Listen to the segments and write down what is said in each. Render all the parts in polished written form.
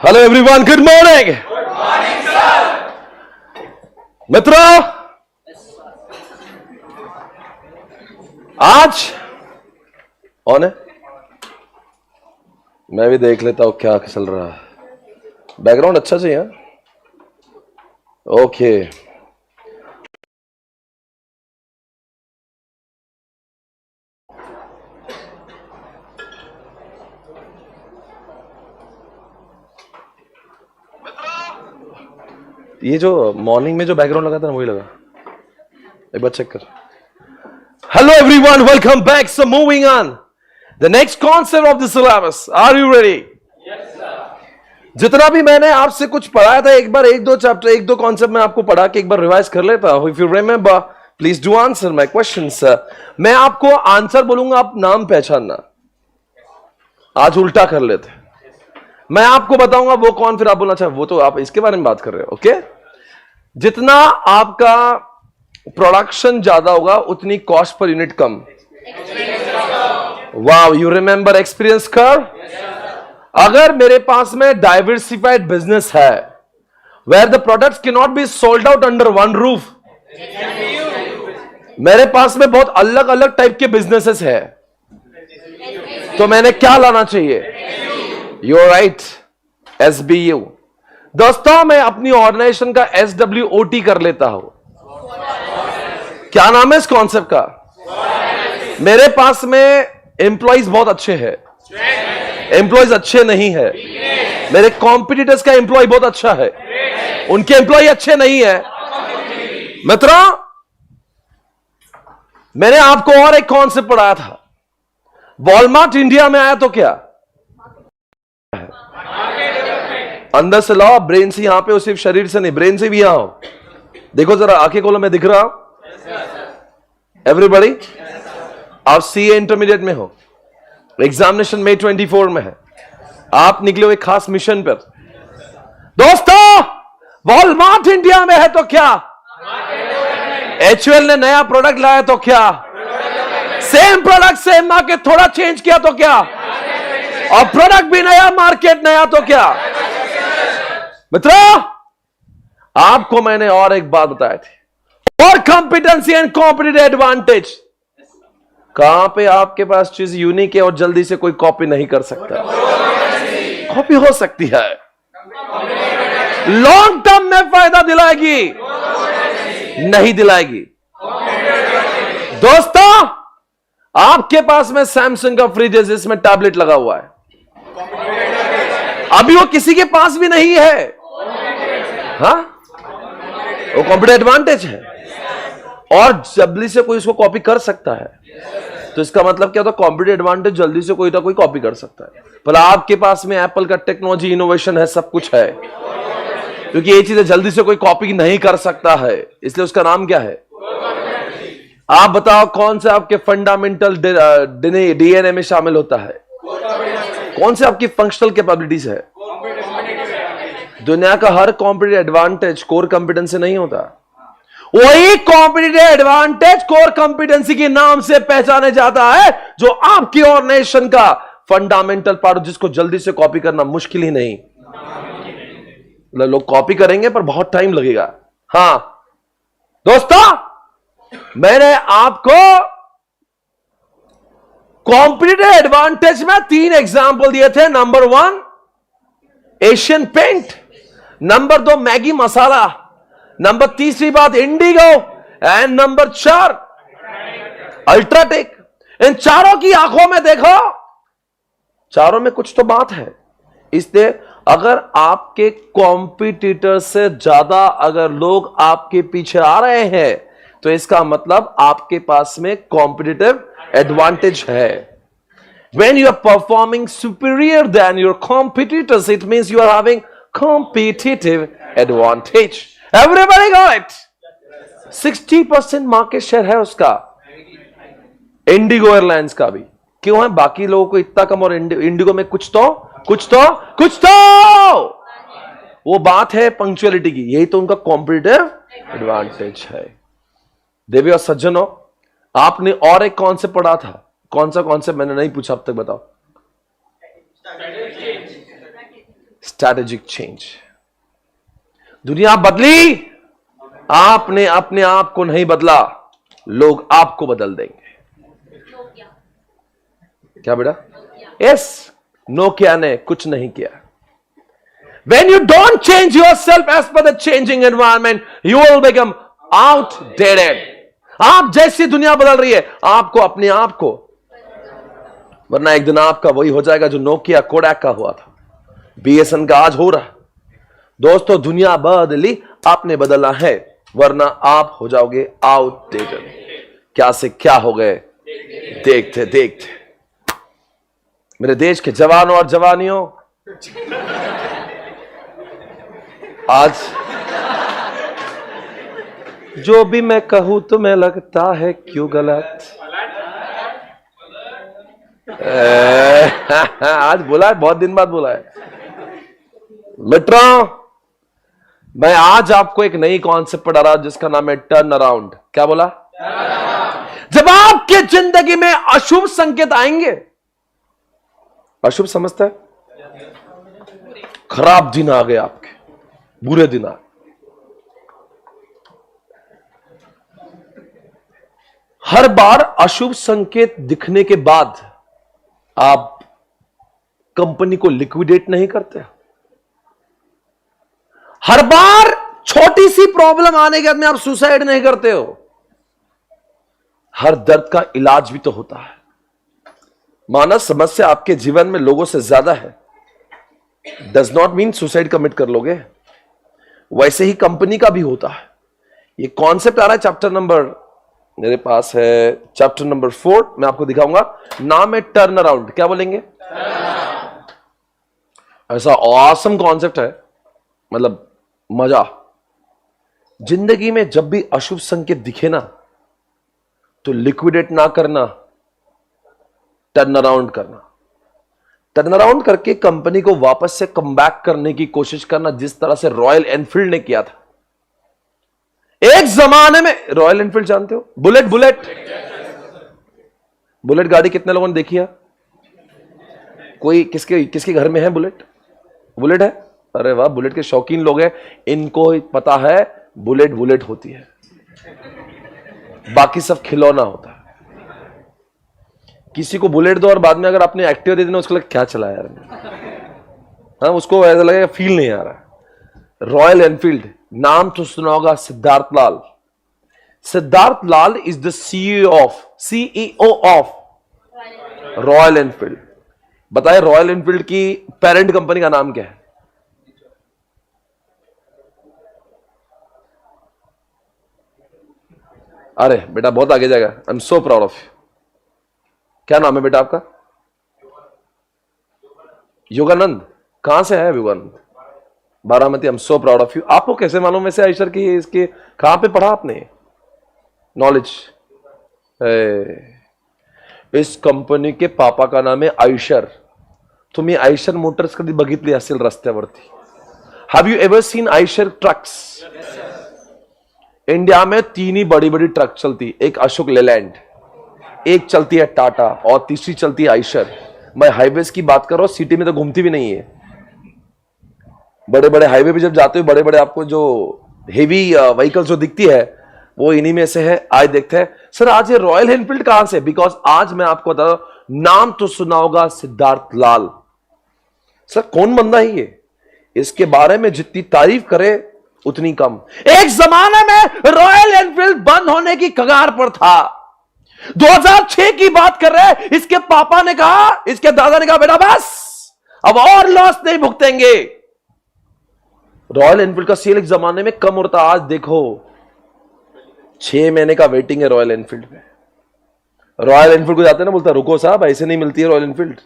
Hello everyone, good morning. मित्रों, आज on है, मैं भी देख लेता हूं क्या चल रहा है। बैकग्राउंड अच्छा चाहिए। ओके, ये जो मॉर्निंग में जो बैकग्राउंड लगा था ना वही लगा, एक बार चेक कर। Hello everyone, welcome back. So moving on, the next concept of the syllabus. Are you ready? Yes sir. जितना भी मैंने आपसे कुछ पढ़ाया था, एक बार एक दो चैप्टर, एक दो कॉन्सेप्ट में आपको पढ़ा के एक बार रिवाइज कर लेता हूं। If you remember, please do answer my question sir. मैं आपको आंसर बोलूंगा, आप नाम पहचानना। आज उल्टा कर लेते, मैं आपको बताऊंगा वो कौन, फिर आप बोलना चाहे वो, तो आप इसके बारे में बात कर रहे हो। ओके, जितना आपका प्रोडक्शन ज्यादा होगा उतनी कॉस्ट पर यूनिट कम। Wow, you remember experience curve? अगर मेरे पास में डाइवर्सिफाइड बिजनेस है, where the products can not be sold out under one roof, मेरे पास में बहुत अलग अलग टाइप के बिजनेसेस है, तो मैंने क्या लाना चाहिए? You're right, SBU। दोस्तों, मैं अपनी ऑर्गेनाइजेशन का SWOT कर लेता हूं। क्या नाम है इस कॉन्सेप्ट का? मेरे पास में एम्प्लॉइज बहुत अच्छे हैं, एम्प्लॉइज अच्छे नहीं है। मेरे कॉम्पिटिटर्स का एम्प्लॉय बहुत अच्छा है, उनके एम्प्लॉय अच्छे नहीं है। मित्रों, मैंने आपको और एक कॉन्सेप्ट पढ़ाया था। वॉलमार्ट इंडिया में आया तो क्या? अंदर से लाओ, ब्रेन से यहां पे हो, सिर्फ शरीर से नहीं, ब्रेन से भी यहां हो। देखो जरा, आंखें खोलो, मैं दिख रहा हूं? एवरीबॉडी, आप सीए इंटरमीडिएट में हो, एग्जामिनेशन मई 24 में है, आप निकले हो एक खास मिशन पर। दोस्तों, वॉलमार्ट इंडिया में है तो क्या? HUL ने नया प्रोडक्ट लाया तो क्या? सेम प्रोडक्ट सेम मार्केट, थोड़ा चेंज किया तो क्या? और प्रोडक्ट भी नया, मार्केट नया तो क्या? मित्रों, आपको मैंने और एक बात बताई थी, और कॉम्पिटेंसी एंड कॉम्पिटिटिव एडवांटेज। कहां पे आपके पास चीज यूनिक है और जल्दी से कोई कॉपी नहीं कर सकता? कॉपी हो सकती है, लॉन्ग टर्म में फायदा दिलाएगी, नहीं दिलाएगी। दोस्तों, आपके पास में सैमसंग का फ्रिज है जिसमें टैबलेट लगा हुआ है, अभी वो किसी के पास भी नहीं है। हाँ, वो कॉम्पिटिटिव एडवांटेज है, और जल्दी से कोई उसको कॉपी कर सकता है, तो इसका मतलब क्या होता है? कॉम्पिटिटिव एडवांटेज, जल्दी से कोई ना कोई कॉपी कर सकता है। पर आपके पास में एप्पल का टेक्नोलॉजी, इनोवेशन है, सब कुछ है, क्योंकि ये चीजें जल्दी से कोई कॉपी नहीं कर सकता है, इसलिए उसका नाम क्या है? आप बताओ, कौन से आपके फंडामेंटल डीएनए में शामिल होता है? कौन से आपकी फंक्शनल कैपेबिलिटीज है? दुनिया का हर कॉम्पिटिटिव एडवांटेज कोर कॉम्पिटेंस से नहीं होता। वही कॉम्पिटिटिव एडवांटेज कोर कॉम्पिटेंसी के नाम से पहचाने जाता है, जो आपकी ऑर्गेनाइजेशन का फंडामेंटल पार्ट, जिसको जल्दी से कॉपी करना मुश्किल ही नहीं। लोग कॉपी करेंगे पर बहुत टाइम लगेगा। हां दोस्तों, मैंने आपको कॉम्पिटिटिव एडवांटेज में 3 एग्जांपल दिए थे। Number 1 Asian Paint, number 2 Maggi masala, number 3 बात इंडिगो, एंड नंबर 4 अल्ट्राटेक। इन चारों की आंखों में देखो, चारों में कुछ तो बात है। इसलिए अगर आपके कॉम्पिटिटर से ज्यादा अगर लोग आपके पीछे आ रहे हैं, तो इसका मतलब आपके पास में कॉम्पिटिटिव एडवांटेज है। When you are performing superior than your competitors, it means you are having competitive advantage. Everybody got it? 60% market share है उसका, इंडिगो एयरलाइंस का भी। क्यों है? बाकी लोगों को इतना कम, और इंडिगो में कुछ तो वो बात है पंक्चुअलिटी की, यही तो उनका कॉम्पिटिटिव एडवांटेज है। देवी और सज्जनों, आपने और एक कॉन्सेप्ट पढ़ा था। कौन सा कॉन्सेप्ट? मैंने नहीं पूछा अब तक, बताओ। Strategic change. दुनिया बदली, आपने अपने आप को नहीं बदला, लोग आपको बदल देंगे। क्या बेटा? यस, नोकिया ने कुछ नहीं किया। When you don't change yourself as per the changing environment, you will become outdated. आप जैसी दुनिया बदल रही है, आपको अपने आप को, वरना एक दिन आपका वही हो जाएगा जो नोकिया कोडैक का हुआ था, BSN का आज हो रहा। दोस्तों, दुनिया बदली, आपने बदलना है, वरना आप हो जाओगे आउटडेटेड। क्या से क्या हो गए देखते देखते। मेरे देश के जवानों और जवानियों, आज जो भी मैं कहूं तुम्हें लगता है क्यों गलत। आज बोला है, बहुत दिन बाद बोला है। मित्रों, मैं आज आपको एक नई कॉन्सेप्ट पढ़ा रहा जिसका नाम है टर्न अराउंड। क्या बोला? जब आपके जिंदगी में अशुभ संकेत आएंगे, अशुभ समझता है, खराब दिन आ गए, आपके बुरे दिन आ गए, हर बार अशुभ संकेत दिखने के बाद आप कंपनी को लिक्विडेट नहीं करते। हर बार छोटी सी प्रॉब्लम आने के बाद में आप सुसाइड नहीं करते हो। हर दर्द का इलाज भी तो होता है। माना समस्या आपके जीवन में लोगों से ज्यादा है, does not mean suicide commit कर लोगे। वैसे ही कंपनी का भी होता है। ये कॉन्सेप्ट आ रहा है चैप्टर नंबर, मेरे पास है चैप्टर नंबर 4, मैं आपको दिखाऊंगा। नाम है टर्न अराउंड। क्या बोलेंगे? ऐसा ऑसम कॉन्सेप्ट है, मतलब मजा। जिंदगी में जब भी अशुभ संकेत दिखे ना, तो लिक्विडेट ना करना, टर्न अराउंड करना। टर्न अराउंड करके कंपनी को वापस से कमबैक करने की कोशिश करना, जिस तरह से रॉयल एनफील्ड ने किया था। एक जमाने में, रॉयल एनफील्ड जानते हो? बुलेट बुलेट गाड़ी कितने लोगों ने देखी है? कोई किसके घर में है बुलेट है? अरे वाह, बुलेट के शौकीन लोग हैं, इनको पता है बुलेट होती है, बाकी सब खिलौना होता है। किसी को बुलेट दो और बाद में अगर आपने एक्टिवा दे देना, उसको लगे क्या चला यार, हाँ, उसको ऐसा लगेगा फील नहीं आ रहा। रॉयल एनफील्ड, नाम तो सुना होगा, Siddhartha Lal. Siddhartha Lal is the CEO of Royal Enfield. बताए रॉयल एनफील्ड की पेरेंट कंपनी का नाम क्या है? अरे बेटा बहुत आगे जाएगा। I am so proud of you. क्या नाम है बेटा आपका? योगानंद। कहां से है Yoganand? Baramati. I am so proud of you. आपको कैसे मालूम वैसे आयशर की इसके, कहां पे पढ़ा आपने नॉलेज? इस कंपनी के पापा का नाम है आयशर। तुम्ही आयशर मोटर्स कधी बघितली असेल रस्त्यावरती? Have you ever seen Eicher trucks? India में 3 ही बड़ी बड़ी ट्रक चलती, एक अशोक लेलैंड, एक चलती है टाटा और तीसरी चलती है आयशर। मैं हाईवेज की बात कर रहा हूं, सिटी में तो घूमती भी नहीं है। बड़े बड़े हाईवे पे जब जाते हो, बड़े बड़े आपको जो हेवी व्हीकल्स जो दिखती है, वो इन्हीं में से है। आज देखते हैं सर आज ये रॉयल एनफील्ड कहां से? बिकॉज आज मैं आपको बता रहा हूं, नाम तो सुना होगा सिद्धार्थ लाल। सर कौन बंदा है ये? इसके बारे में जितनी तारीफ करे उतनी कम। एक जमाने में रॉयल एनफील्ड बंद होने की कगार पर था। 2006 की बात कर रहे हैं। इसके पापा ने कहा, इसके दादा ने कहा, बेटा बस अब और लॉस नहीं भुगतेंगे। रॉयल एनफील्ड का सेल एक जमाने में कम होता, आज देखो 6 महीने का वेटिंग है रॉयल एनफील्ड में। रॉयल एनफील्ड को जाते हैं ना, बोलता रुको साहब ऐसे नहीं मिलती है Royal Enfield,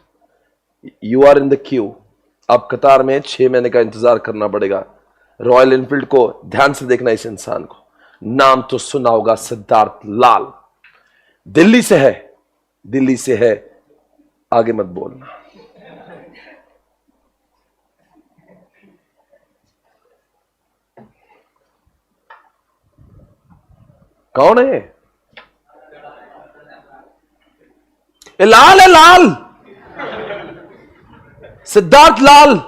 you are in the queue. आप कतार में 6 महीने का इंतजार करना पड़ेगा। रॉयल एनफील्ड को ध्यान से देखना, इस इंसान को। नाम तो सुना होगा सिद्धार्थ लाल। दिल्ली से है, आगे मत बोलना। कौन है ये? लाल है, लाल, सिद्धार्थ लाल।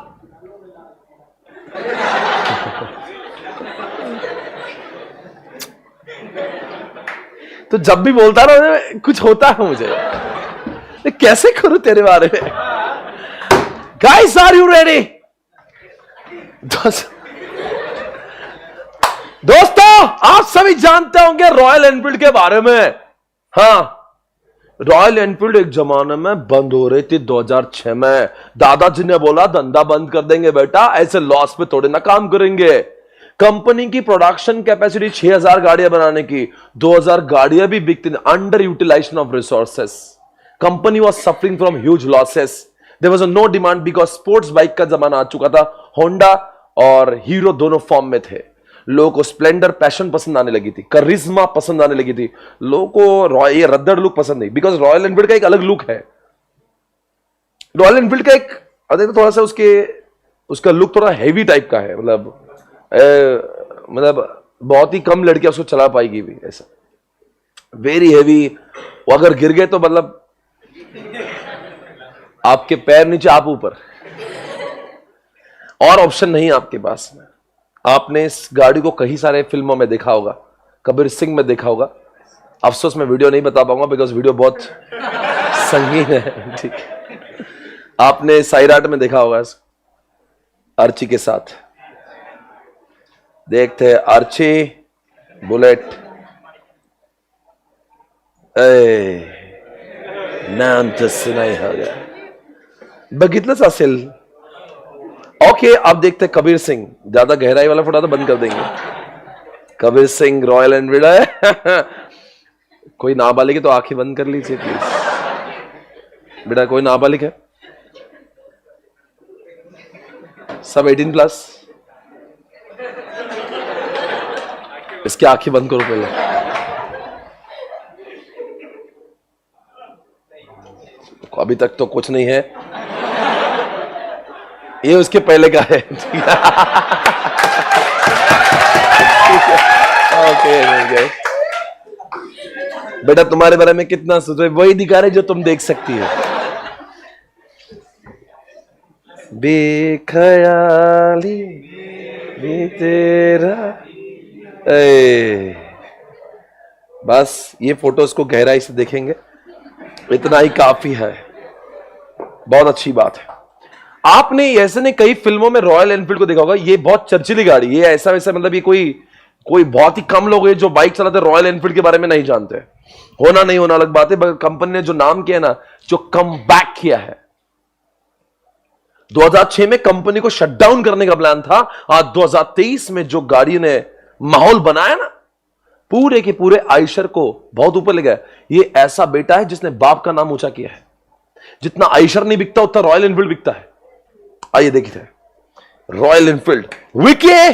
तो जब भी बोलता ना कुछ होता है मुझे, कैसे करूं तेरे बारे में। Guys are you ready? दोस्तों आप सभी जानते होंगे रॉयल एनफील्ड के बारे में। हाँ, रॉयल एनफील्ड एक जमाने में बंद हो रही थी 2006 में। दादाजी ने बोला धंधा बंद कर देंगे बेटा, ऐसे लॉस पे थोड़े ना काम करेंगे। कंपनी की प्रोडक्शन कैपेसिटी 6000 गाड़ियां बनाने की, 2000 गाड़ियां भी बिकती थी। Under utilization of resources, company was suffering from huge losses. There was no demand because sports bike का जमाना आ चुका था। होंडा और हीरो दोनों फॉर्म में थे। लोगों को स्प्लेंडर पैशन पसंद आने लगी थी, करिश्मा पसंद आने लगी थी। लोगों को ये रद्दड़ लुक पसंद नहीं, बिकॉज रॉयल एनफील्ड का एक अलग लुक है। रॉयल एनफील्ड का एक थोड़ा सा उसका लुक थोड़ा हैवी टाइप का है। मतलब बहुत ही कम लड़कियां उसको चला पाएगी भी, ऐसा वेरी हैवी। वो अगर गिर गए तो मतलब आपके पैर नीचे आप ऊपर, और ऑप्शन नहीं आपके पास में। आपने इस गाड़ी को कई सारे फिल्मों में देखा होगा, कबीर सिंह में देखा होगा। अफसोस मैं वीडियो नहीं बता पाऊंगा बिकॉज वीडियो बहुत संगीन है। ठीक, आपने साइराट में देखा होगा आर्ची के साथ। देखते आर्ची बुलेट, नाम तसं नाही हवं बघितलंच असेल। ओके, अब देखते हैं कबीर सिंह। ज्यादा गहराई वाला फोटो तो बंद कर देंगे। कबीर सिंह रॉयल एनफील्ड है। कोई नाबालिग है तो आंखें बंद कर लीजिए प्लीज। बेटा कोई नाबालिग है? सब 18+। इसकी आंखें बंद करो पहले। अभी तक तो कुछ नहीं है, ये उसके पहले का है। ओके बेटा, तुम्हारे बारे में कितना सोच रहे वही दिखा रहे जो तुम देख सकती हो। बेखयाली भी तेरा। बस ये फोटोज को गहराई से देखेंगे, इतना ही काफी है। बहुत अच्छी बात है। आपने ऐसे ने कई फिल्मों में रॉयल एनफील्ड को देखा होगा। ये बहुत चर्चिली गाड़ी, ये ऐसा वैसा मतलब ये कोई बहुत ही कम लोग हैं जो बाइक चलाते रॉयल एनफील्ड के बारे में नहीं जानते। होना नहीं होना अलग बात है, मगर कंपनी ने जो नाम किया ना, जो कम बैक किया है। 2006 में कंपनी को शटडाउन करने का प्लान था। आज 2023 में जो गाड़ी ने माहौल बनाया ना, पूरे के पूरे आयशर को बहुत ऊपर ले गया। ये ऐसा बेटा है जिसने बाप का नाम ऊंचा किया है। जितना आयशर नहीं बिकता उतना रॉयल एनफील्ड बिकता है। आइए देखिए रॉयल एनफील्ड। विकी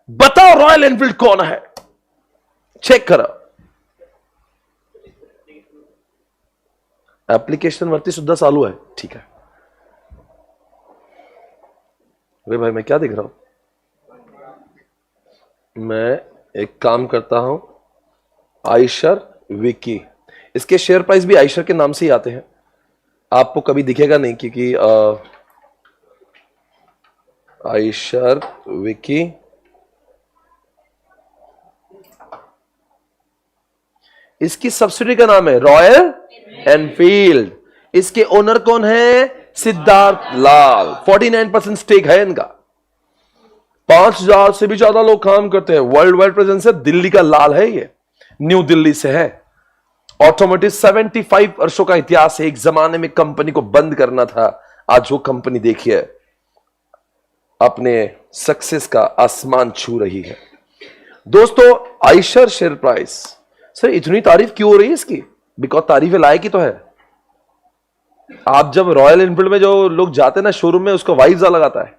बताओ रॉयल एनफील्ड कौन है? चेक करो एप्लीकेशन वरती सुद्धा चालू है। ठीक है भाई, मैं क्या दिख रहा हूं? मैं एक काम करता हूं, आयशर विकी। इसके शेयर प्राइस भी आयशर के नाम से ही आते हैं। आपको कभी दिखेगा नहीं क्योंकि आयशर विकी। इसकी सब्सिडी का नाम है रॉयल एनफील्ड। इसके ओनर कौन है? सिद्धार्थ लाल। 49% स्टेक है इनका। 5000 से भी ज्यादा लोग काम करते हैं। वर्ल्ड वाइड प्रेजेंस है। दिल्ली का लाल है, ये न्यू दिल्ली से है। ऑटोमोटिव 75 वर्षों का इतिहास है। एक जमाने में कंपनी को बंद करना था, आज वो कंपनी देखिए अपने सक्सेस का आसमान छू रही है। दोस्तों आयशर शेयर प्राइस, सर इतनी तारीफ क्यों हो रही है इसकी? बिकॉज तारीफ लायक ही तो है। आप जब रॉयल एनफील्ड में जो लोग जाते हैं ना शोरूम में, उसका वाइब्स अलग आता है।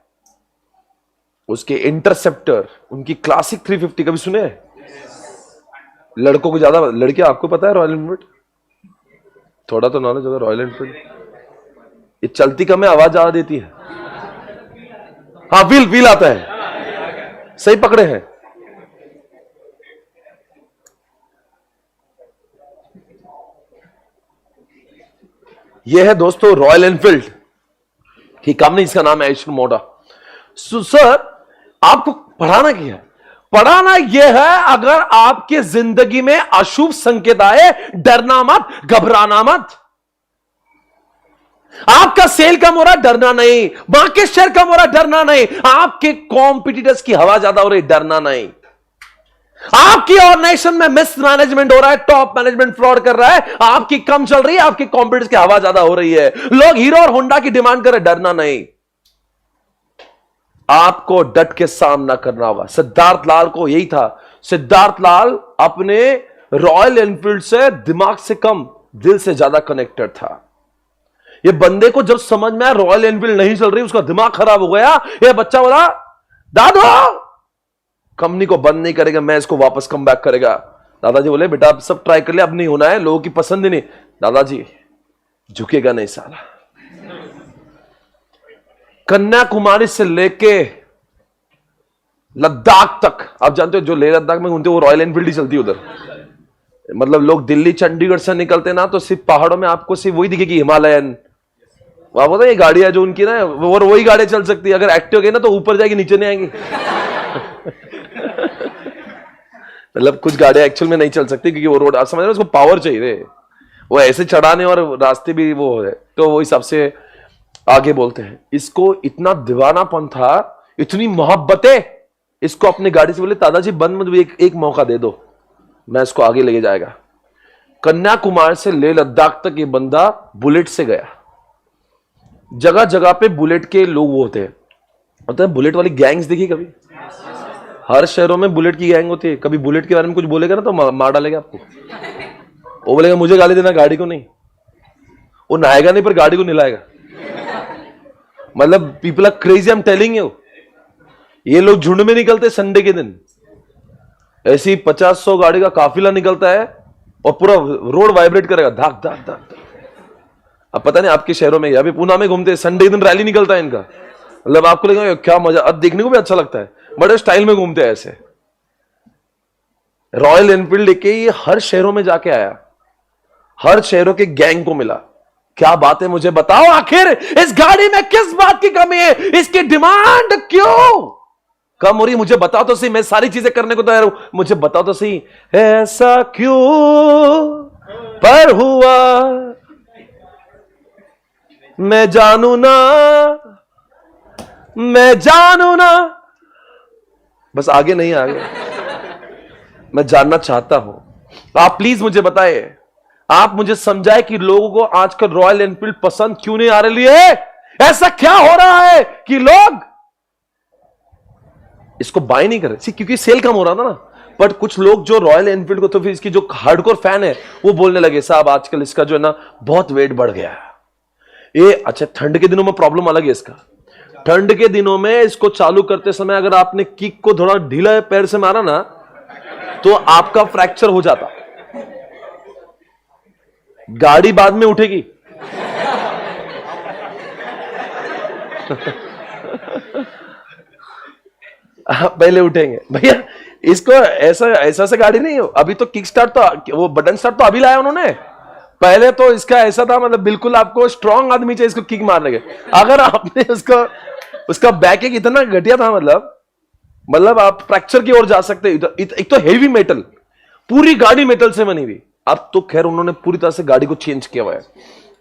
उसके इंटरसेप्टर, उनकी क्लासिक 350 कभी सुने? लड़कों को ज्यादा, लड़कियां आपको पता है रॉयल एनफील्ड? थोड़ा तो नॉलेज होगा रॉयल एनफील्ड। ये चलती कम है, आवाज ज्यादा देती है। हाँ व्हील आता है, सही पकड़े हैं। यह है दोस्तों रॉयल एनफील्ड की कंपनी, इसका नाम है आयशर मोटर। सर आपको पढ़ाना क्या है? पढ़ाना यह है, अगर आपके जिंदगी में अशुभ संकेत आए, डरना मत, घबराना मत। आपका सेल कम हो रहा, डरना नहीं। मार्केट शेयर कम हो रहा, डरना नहीं। आपके कॉम्पिटिटर्स की हवा ज्यादा हो रही, डरना नहीं। आपकी ऑर्गेनाइजेशन में मिस मैनेजमेंट हो रहा है, टॉप मैनेजमेंट फ्रॉड कर रहा है, आपकी कम चल रही है, आपके कॉम्पिटिटर्स की हवा ज्यादा हो रही है, लोग हीरो और होंडा की डिमांड कर रहे, डरना नहीं। आपको डट के सामना करना होगा। सिद्धार्थ लाल को यही था। सिद्धार्थ लाल अपने रॉयल एनफील्ड से दिमाग से कम दिल से ज्यादा कनेक्टेड था। ये बंदे को जब समझ में आया रॉयल एनफील्ड नहीं चल रही, उसका दिमाग खराब हो गया। ये बच्चा बोला, दादू कंपनी को बंद नहीं करेगा, मैं इसको वापस कम बैक करेगा। दादाजी बोले, बेटा आप सब ट्राई कर ले, अब नहीं होना है, लोगों की पसंद ही नहीं। दादाजी झुकेगा नहीं साला। कन्याकुमारी से लेके लद्दाख तक, आप जानते हो जो लेह लद्दाख में घूमते वो रॉयल एनफील्ड ही चलती है उधर। मतलब लोग दिल्ली चंडीगढ़ से निकलते ना, तो सिर्फ पहाड़ों में आपको सिर्फ वही दिखेगी, हिमालयन। वहां पता है ये गाड़ियां जो उनकी ना, और वही गाड़ियां चल सकती है। अगर एक्टिव गई ना तो ऊपर जाएगी, नीचे नहीं आएंगी। मतलब कुछ गाड़ियां एक्चुअल में नहीं चल सकती क्योंकि वो रोड, आप समझ रहे हो, उसको पावर चाहिए, वो ऐसे चढ़ाने और रास्ते भी वो है, तो वो हिसाब से आगे बोलते हैं। इसको इतना दीवानापन था, इतनी मोहब्बतें, इसको अपनी गाड़ी से बोले, दादाजी बंद मत, एक मौका दे दो, मैं इसको आगे लेके जाएगा। कन्याकुमारी से लेह लद्दाख तक ये बंदा बुलेट से गया। जगह जगह पे बुलेट के लोग वो होते हैं, मतलब बुलेट वाली गैंग्स देखी कभी? हर शहरों में बुलेट की गैंग होती है। कभी बुलेट के बारे में कुछ बोलेगा ना तो मार डालेगा आपको। वो बोलेगा मुझे गाली देना, गाड़ी को नहीं। वो नहाएगा नहीं पर गाड़ी को नहलाएगा। मतलब people are crazy, I am telling you. ये लोग झुंड में निकलते संडे के दिन, ऐसी 50-100 गाड़ी का काफिला निकलता है और पूरा रोड वाइब्रेट करेगा, धाक धाक धाक। अब पता नहीं आपके शहरों में, अभी पूना में घूमते, संडे के दिन रैली निकलता है इनका। मतलब आपको लगेगा क्या मजा, अब देखने को भी अच्छा लगता है, बड़े स्टाइल में घूमते हैं ऐसे। रॉयल एनफील्ड लेके ये हर शहरों में जाके आया, हर शहरों के गैंग को मिला। क्या बात है मुझे बताओ, आखिर इस गाड़ी में किस बात की कमी है? इसकी डिमांड क्यों कम हो रही? मुझे बताओ तो सही, मैं सारी चीजें करने को तैयार हूं, मुझे बताओ तो सही, ऐसा क्यों पर हुआ मैं जानू ना, मैं जानू ना। बस आगे नहीं, आगे मैं जानना चाहता हूं। आप प्लीज मुझे बताइए, आप मुझे समझाए कि लोगों को आजकल रॉयल एनफील्ड पसंद क्यों नहीं आ रही है? ऐसा क्या हो रहा है कि लोग इसको बाय नहीं कर रहे? क्योंकि सेल कम हो रहा था ना। बट कुछ लोग जो रॉयल एनफील्ड को, तो फिर इसकी जो हार्डकोर फैन है वो बोलने लगे, साहब आजकल इसका जो है ना बहुत वेट बढ़ गया है। ये अच्छा, ठंड के दिनों में प्रॉब्लम अलग है इसका। ठंड के दिनों में इसको चालू करते समय अगर आपने किक को थोड़ा ढीला पैर से मारा ना तो आपका फ्रैक्चर हो जाता, गाड़ी बाद में उठेगी। पहले उठेंगे भैया। इसको ऐसा से गाड़ी नहीं हो, अभी तो किक स्टार्ट, तो वो बटन स्टार्ट तो अभी लाया उन्होंने। पहले तो इसका ऐसा था, मतलब बिल्कुल आपको स्ट्रांग आदमी चाहिए इसको किक मारने के। अगर आपने उसका बैक एक इतना घटिया था, मतलब आप फ्रैक्चर की ओर जा सकते। एक तो हेवी मेटल, पूरी गाड़ी मेटल से बनी हुई। अब तो खैर उन्होंने पूरी तरह से गाड़ी को चेंज किया हुआ है।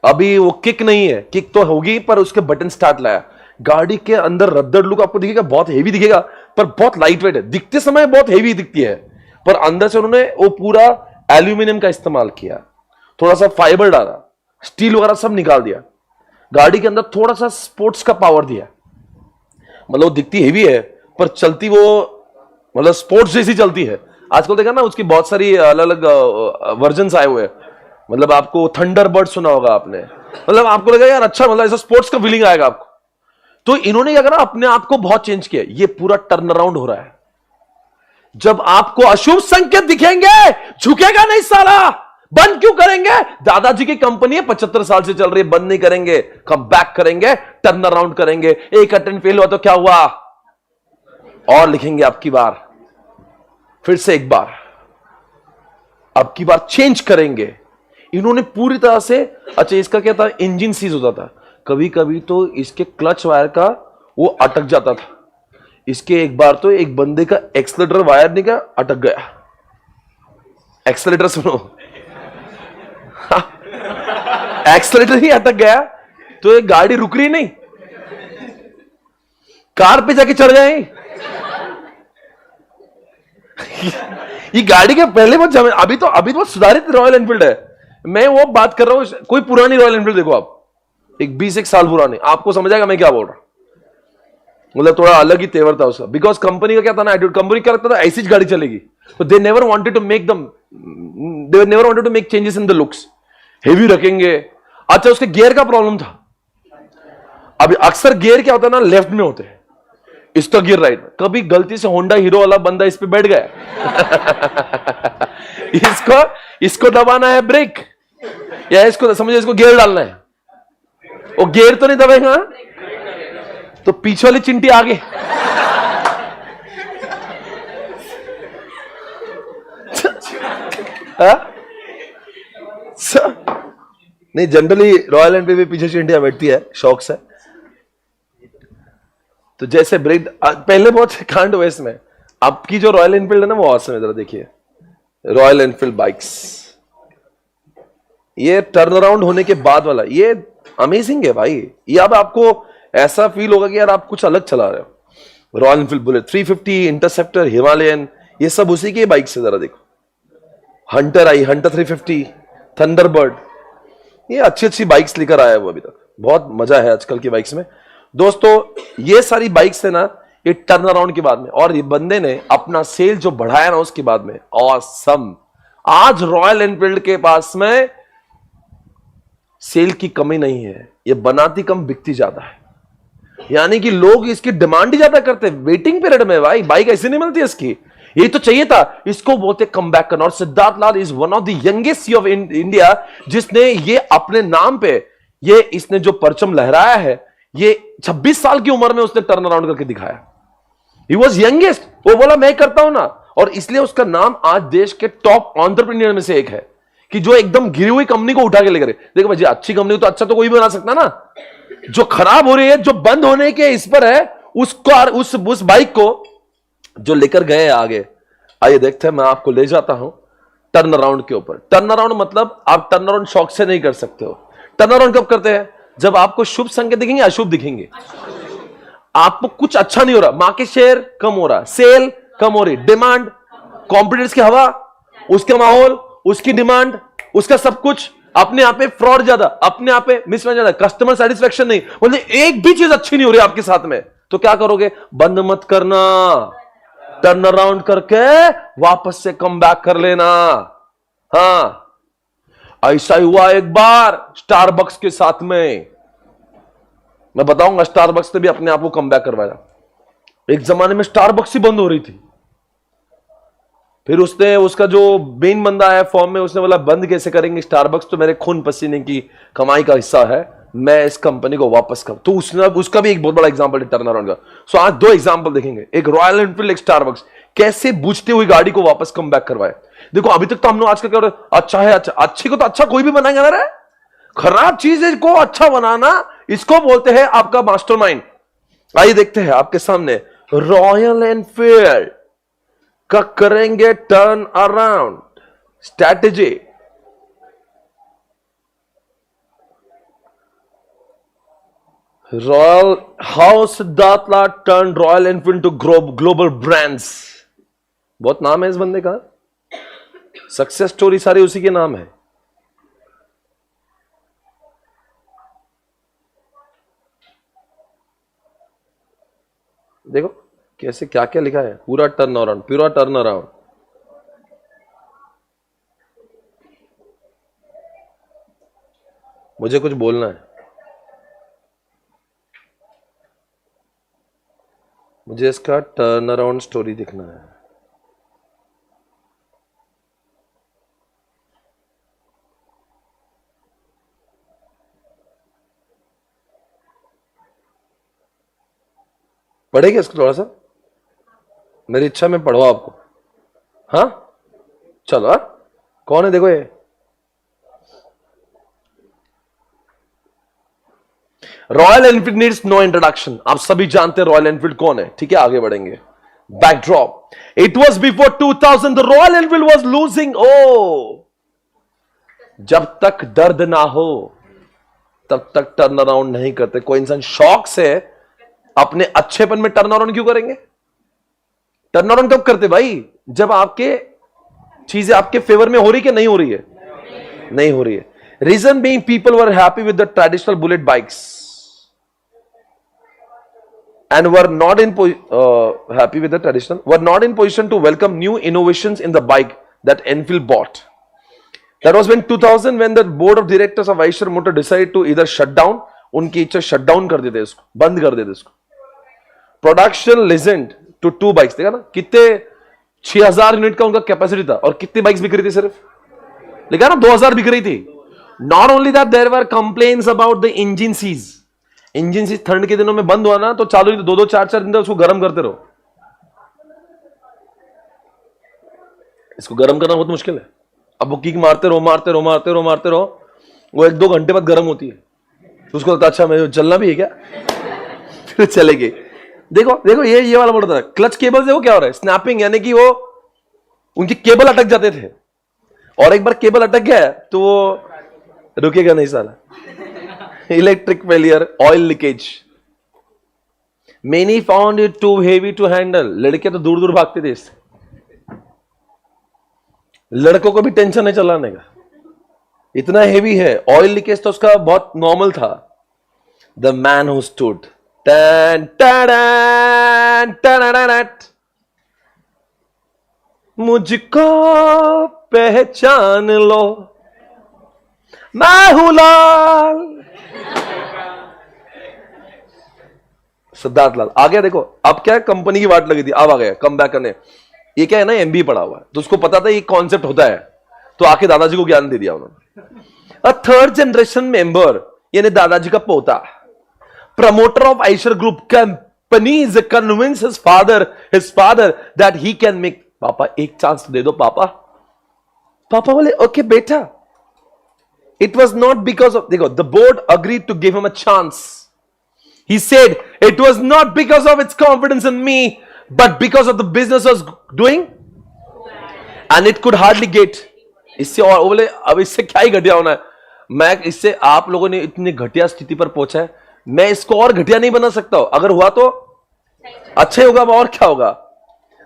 अभी वो किक नहीं है, किक तो होगी पर उसके बटन स्टार्ट लाया। गाड़ी के अंदर रद्दड़ लुक आपको दिखेगा, बहुत हेवी दिखेगा पर बहुत लाइट वेट है। दिखते समय बहुत हेवी दिखती है पर अंदर से उन्होंने वो पूरा एल्यूमिनियम का इस्तेमाल किया, थोड़ा सा फाइबर डाला, स्टील वगैरह सब निकाल दिया। गाड़ी के अंदर थोड़ा सा स्पोर्ट्स का पावर दिया। मतलब दिखती हेवी है पर चलती वो मतलब स्पोर्ट्स जैसी चलती है। आजकल देखा ना उसकी बहुत सारी अलग अलग वर्जन्स आए हुए हैं। मतलब आपको थंडरबर्ड सुना होगा आपने, मतलब आपको लगेगा यार अच्छा, मतलब ऐसा स्पोर्ट्स का फीलिंग आएगा आपको। तो इन्होंने क्या करा, अपने आप को बहुत चेंज किया। ये पूरा टर्न अराउंड हो रहा है। जब आपको अशुभ संकेत दिखेंगे, झुकेगा नहीं साला। बंद क्यों करेंगे? दादाजी की कंपनी है, 75 साल से चल रही है, बंद नहीं करेंगे, कम बैक करेंगे, टर्न अराउंड करेंगे। एक अटेम्प्ट फेल हुआ तो क्या हुआ, और लिखेंगे आपकी बार, फिर से एक बार, अब की बार चेंज करेंगे। इन्होंने पूरी तरह से, अच्छा इसका क्या था, इंजन सीज होता था, कभी कभी तो इसके क्लच वायर का वो अटक जाता था। इसके एक बार तो एक बंदे का एक्सलेटर वायर नहीं का अटक गया। एक्सलेटर सुनो, एक्सलेटर ही अटक गया तो ये गाड़ी रुक रही नहीं, कार पे जाके चढ़ जाए। ये गाड़ी के पहले बहुत अभी तो सुधारित रॉयल एनफील्ड है। मैं वो बात कर रहा हूं, कोई पुरानी रॉयल एनफील्ड देखो आप, एक 20 साल पुरानी, आपको समझ आएगा मैं क्या बोल रहा हूं। मतलब थोड़ा अलग ही तेवर था उसका, बिकॉज कंपनी का क्या था ना एटीट्यूड, कंपनी क्या लगता था ऐसी गाड़ी चलेगी, तो they never wanted to make them, they never wanted to make changes in the looks, heavy रखेंगे। अच्छा, उसके गियर का प्रॉब्लम था। अभी अक्सर गियर क्या होता है ना, लेफ्ट में होते हैं, इसका गियर राइट में। कभी गलती से होंडा हीरो वाला बंदा इस पे बैठ गया इसको दबाना है ब्रेक, या इसको समझो इसको गियर डालना है, वो गियर तो नहीं दबाएगा तो पीछे वाली चिंटी आगे। नहीं, जनरली रॉयल एनफील्ड में पीछे चिंटियां बैठती है शौक से। तो जैसे ब्रेक पहले बहुत कांड हुए इसमें, आपकी जो रॉयल एनफील्ड है ना वो औसम है। जरा देखिए रॉयल एनफील्ड बाइक्स, ये टर्न अराउंड होने के बाद वाला, ये अमेजिंग है भाई। ये अब आपको ऐसा फील होगा कि यार आप कुछ अलग चला रहे हो। Royal Enfield bullet 350, interceptor, Himalayan, ये सब उसी की बाइक से। जरा देखो, हंटर आई, हंटर 350, थंडरबर्ड, ये अच्छी अच्छी बाइक्स लेकर आया है वो अभी तक। बहुत मजा है आजकल की बाइक्स में दोस्तों। ये सारी बाइक्स है ना, ये टर्न अराउंड के बाद में, और ये बंदे ने अपना सेल जो बढ़ाया ना उसके बाद में, ऑसम। आज रॉयल एनफील्ड के पास में सेल की कमी नहीं है, ये बनाती कम बिकती ज्यादा है। यानी कि लोग इसकी डिमांड ही ज्यादा करते हैं। वेटिंग पीरियड में भाई बाइक ऐसी नहीं मिलती इसकी, ये तो चाहिए था, इसको बोलते कम बैक करना। और Siddhartha Lal is one of the youngest of India, जिसने ये अपने नाम पे ये इसने जो परचम लहराया है, ये 26 साल की उम्र में उसने टर्न अराउंड करके दिखाया। ही वॉज यंगेस्ट, वो बोला मैं करता हूं ना, और इसलिए उसका नाम आज देश के टॉप एंटरप्रेन्योर में से एक है, कि जो एकदम गिरी हुई कंपनी को उठा के लेकर। देखो भाई, अच्छी कंपनी तो अच्छा तो कोई भी बना सकता ना, जो खराब हो रही है, जो बंद होने के इस पर है, उसको उस बाइक को जो लेकर गए आगे। आइए देखते हैं, मैं आपको ले जाता हूं टर्न अराउंड के ऊपर। टर्न अराउंड मतलब आप टर्न अराउंड शौक से नहीं कर सकते हो। टर्न अराउंड कब करते हैं? जब आपको शुभ संकेत दिखेंगे, अशुभ दिखेंगे। आपको कुछ अच्छा नहीं हो रहा, मार्केट शेयर कम हो रहा, सेल कम हो रही, डिमांड, कॉम्पिटिटर्स की हवा, उसका माहौल, उसकी डिमांड, उसका सब कुछ, अपने आप में फ्रॉड ज्यादा, अपने आप में मिसमैच ज्यादा, कस्टमर सेटिस्फेक्शन नहीं, मतलब एक भी चीज अच्छी नहीं हो रही आपके साथ में, तो क्या करोगे? बंद मत करना, टर्न अराउंड करके वापस से कम बैक कर लेना। हाँ, ऐसा ही हुआ एक बार स्टारबक्स के साथ में। मैं बताऊंगा, स्टारबक्स ने भी अपने आप को कम बैक करवाया। एक जमाने में स्टारबक्स ही बंद हो रही थी, फिर उसने, उसका जो मेन बंदा है फॉर्म में, उसने बोला बंद कैसे करेंगे, स्टारबक्स तो मेरे खून पसीने की कमाई का हिस्सा है, मैं इस कंपनी को वापस कर। तो उसने, उसका भी एक बहुत बड़ा एग्जांपल है टर्न अराउंड का। सो आज दो एग्जांपल देखेंगे, एक रॉयल एनफील्ड, एक स्टारबक्स, कैसे बुझती हुई गाड़ी को वापस कम बैक करवाए। देखो अभी तक तो हम लोग आजकल क्या, अच्छा है, अच्छा, अच्छी को तो अच्छा कोई भी बनाएगा ना रे, खराब चीज को अच्छा बनाना, इसको बोलते हैं आपका मास्टरमाइंड। आइए देखते हैं आपके सामने रॉयल एनफील्ड का करेंगे turn around strategy. Royal house Siddharth Lal turn Royal Enfield to global brands. बहुत नाम है इस बंदे का, सक्सेस स्टोरी सारी उसी के नाम है। देखो कैसे क्या क्या लिखा है, पूरा टर्न अराउंड, पूरा टर्न अराउंड। मुझे कुछ बोलना है, मुझे इसका टर्न अराउंड स्टोरी दिखना है। पढ़ेगा इसको थोड़ा सा, मेरी इच्छा में पढ़ो आपको। हाँ चलो, हाँ कौन है देखो ये। Royal Enfield needs no introduction, आप सभी जानते हैं रॉयल एनफील्ड कौन है, ठीक है, आगे बढ़ेंगे. Backdrop, it was before 2000 the Royal Enfield was losing. ओ, जब तक दर्द ना हो तब तक टर्न अराउंड नहीं करते. कोई इंसान शौक से अपने अच्छेपन में टर्न अराउंड क्यों करेंगे? टर्न अराउंड कब करते भाई? जब आपके चीजें आपके फेवर में हो रही कि नहीं हो रही है? नहीं हो रही है. Reason being people were happy with the traditional Bullet bikes and were not in happy with the traditional, were not in position to welcome new innovations in the bike that Enfield bought. That was when 2000 when the board of directors of Eicher Motor decided to either shut down, उनकी इच्छा shut down कर देते इसको, बंद कर देते इसको. Production legend to 2 bikes. देखा ना कितने 6000 यूनिट का उनका कैपेसिटी था और कितनी बाइक्स बिक रही थी? सिर्फ लिखा ना 2000 बिक रही थी. Not only that, there were complaints about the engine seize. Engine seize ठंड के दिनों में बंद हुआ ना तो चालू ही 2-2 4-4 दिन तक उसको गर्म करते रहो. इसको गर्म करना बहुत मुश्किल है. अब वो किक मारते रहो, वो 1-2 घंटे बाद गर्म होती है. तो उसको लगता अच्छा मैं चलना भी है क्या? फिर चलेगी. देखो ये वाला बोल रहा था क्लच केबल से वो क्या हो रहा है? स्नैपिंग, यानी कि वो उनकी केबल अटक जाते थे और एक बार केबल अटक गया तो वो रुकेगा नहीं साला. Electric failure, oil leakage. Many found it too heavy to handle. लड़के तो दूर दूर भागते थे इससे. लड़कों को भी टेंशन है चलाने का, इतना हेवी है. ऑयल लीकेज तो उसका बहुत नॉर्मल था. द मैन हु स्टूड, मुझको पहचान लो, मैं हूं लाल. सिद्धार्थ लाल आ गया. देखो अब क्या है, कंपनी की वाट लगी थी, अब आ गया कम बैक करने. ये क्या है ना, एमबीए पढ़ा हुआ है तो उसको पता था ये कॉन्सेप्ट होता है, तो आके दादाजी को ज्ञान दे दिया उन्होंने. अ थर्ड जनरेशन मेंबर, यानी दादाजी का पोता, promoter of Eicher group companies, convince his father that he can make. पापा एक चांस दे दो पापा. पापा बोले ओके बेटा. It was not because of, देखो, the board agreed to give him a chance. He said it was not because of its confidence in me, but because of the business was doing and it could hardly get. इससे और बोले अब इससे क्या ही घटिया होना है. मैं इससे आप लोगों ने इतनी घटिया स्थिति पर पहुंचा है, मैं इसको और घटिया नहीं बना सकता हूं. अगर हुआ तो अच्छा ही होगा, और क्या होगा.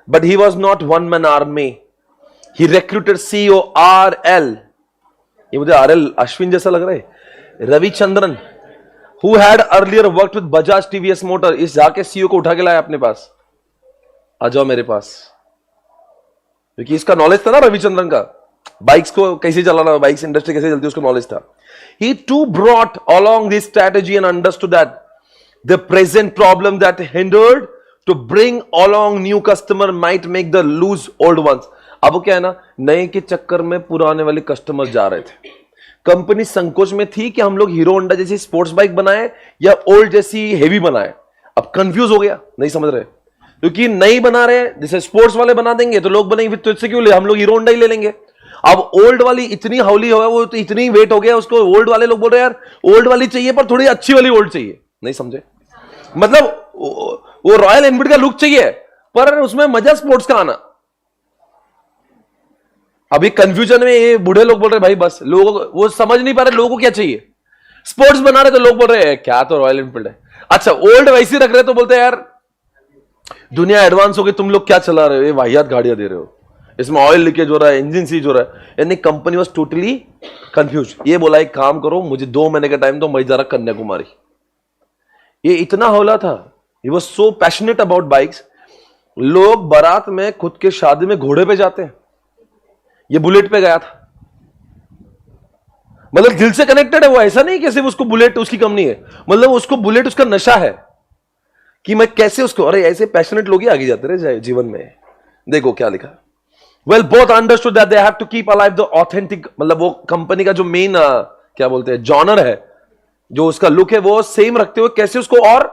But he was not one man army. He recruited CEO RL. ये मुझे RL अश्विन जैसा लग रहा है. Ravichandran, who had earlier worked with Bajaj TVS Motor. इस जाके CEO को उठा के लाया अपने पास. आ जाओ मेरे पास, क्योंकि इसका नॉलेज था ना रविचंद्रन का, बाइक्स को कैसे चलाना, बाइक्स इंडस्ट्री कैसे चलती है उसको नॉलेज था. He too brought along this strategy and understood that the present problem that hindered to bring along new customer might make the lose old ones. अब क्या है ना, नए के चक्कर में पुराने वाले कस्टमर जा रहे थे. कंपनी संकोच में थी कि हम लोग हीरो होंडा जैसी स्पोर्ट्स बाइक बनाए या ओल्ड जैसी हेवी बनाए. अब कंफ्यूज हो गया, नहीं समझ रहे, क्योंकि नई बना रहे हैं, जैसे स्पोर्ट्स वाले बना देंगे तो लोग बनेंगे, तो इससे क्यों ले, हम लोग हीरो होंडा ही ले लेंगे. अब ओल्ड वाली इतनी हाउली हो गया, वो तो इतनी वेट हो गया उसको, ओल्ड वाले लोग बोल रहे हैं यार ओल्ड वाली चाहिए पर थोड़ी अच्छी वाली ओल्ड चाहिए. नहीं समझे, मतलब वो रॉयल एनफील्ड का लुक चाहिए पर उसमें मजा स्पोर्ट्स का आना. अभी कंफ्यूजन में ये बूढ़े लोग बोल रहे भाई बस, लोगों वो समझ नहीं पा रहे लोगों को क्या चाहिए. स्पोर्ट्स बना रहे तो लोग बोल रहे हैं क्या तो रॉयल एनफील्ड है. अच्छा ओल्ड वैसे रख रहे तो बोलते हैं यार दुनिया एडवांस हो गई, तुम लोग क्या चला रहे हो, ये वाहियात गाड़ियां दे रहे हो, इसमें ऑयल लीकेज हो रहा है, इंजन सीज हो रहा है. यानी कंपनी वॉज टोटली कंफ्यूज. ये बोला एक काम करो, मुझे 2 महीने का टाइम दो, मैं जरा कन्याकुमारी. ये इतना हौला था, he was so passionate about bikes. लोग बारात में खुद के शादी में घोड़े पे जाते हैं, ये बुलेट पे गया था. मतलब दिल से कनेक्टेड है वो, ऐसा नहीं कि सिर्फ उसको बुलेट उसकी कम नहीं है, मतलब उसको बुलेट उसका नशा है कि मैं कैसे उसको, अरे ऐसे पैशनेट लोग ही आगे जाते रहे जीवन में. देखो क्या लिखा. Well both understood that they have to keep alive the authentic, मतलब वो कंपनी का जो मेन क्या बोलते हैं जॉनर है, जो उसका लुक है वो सेम रखते हुए कैसे उसको और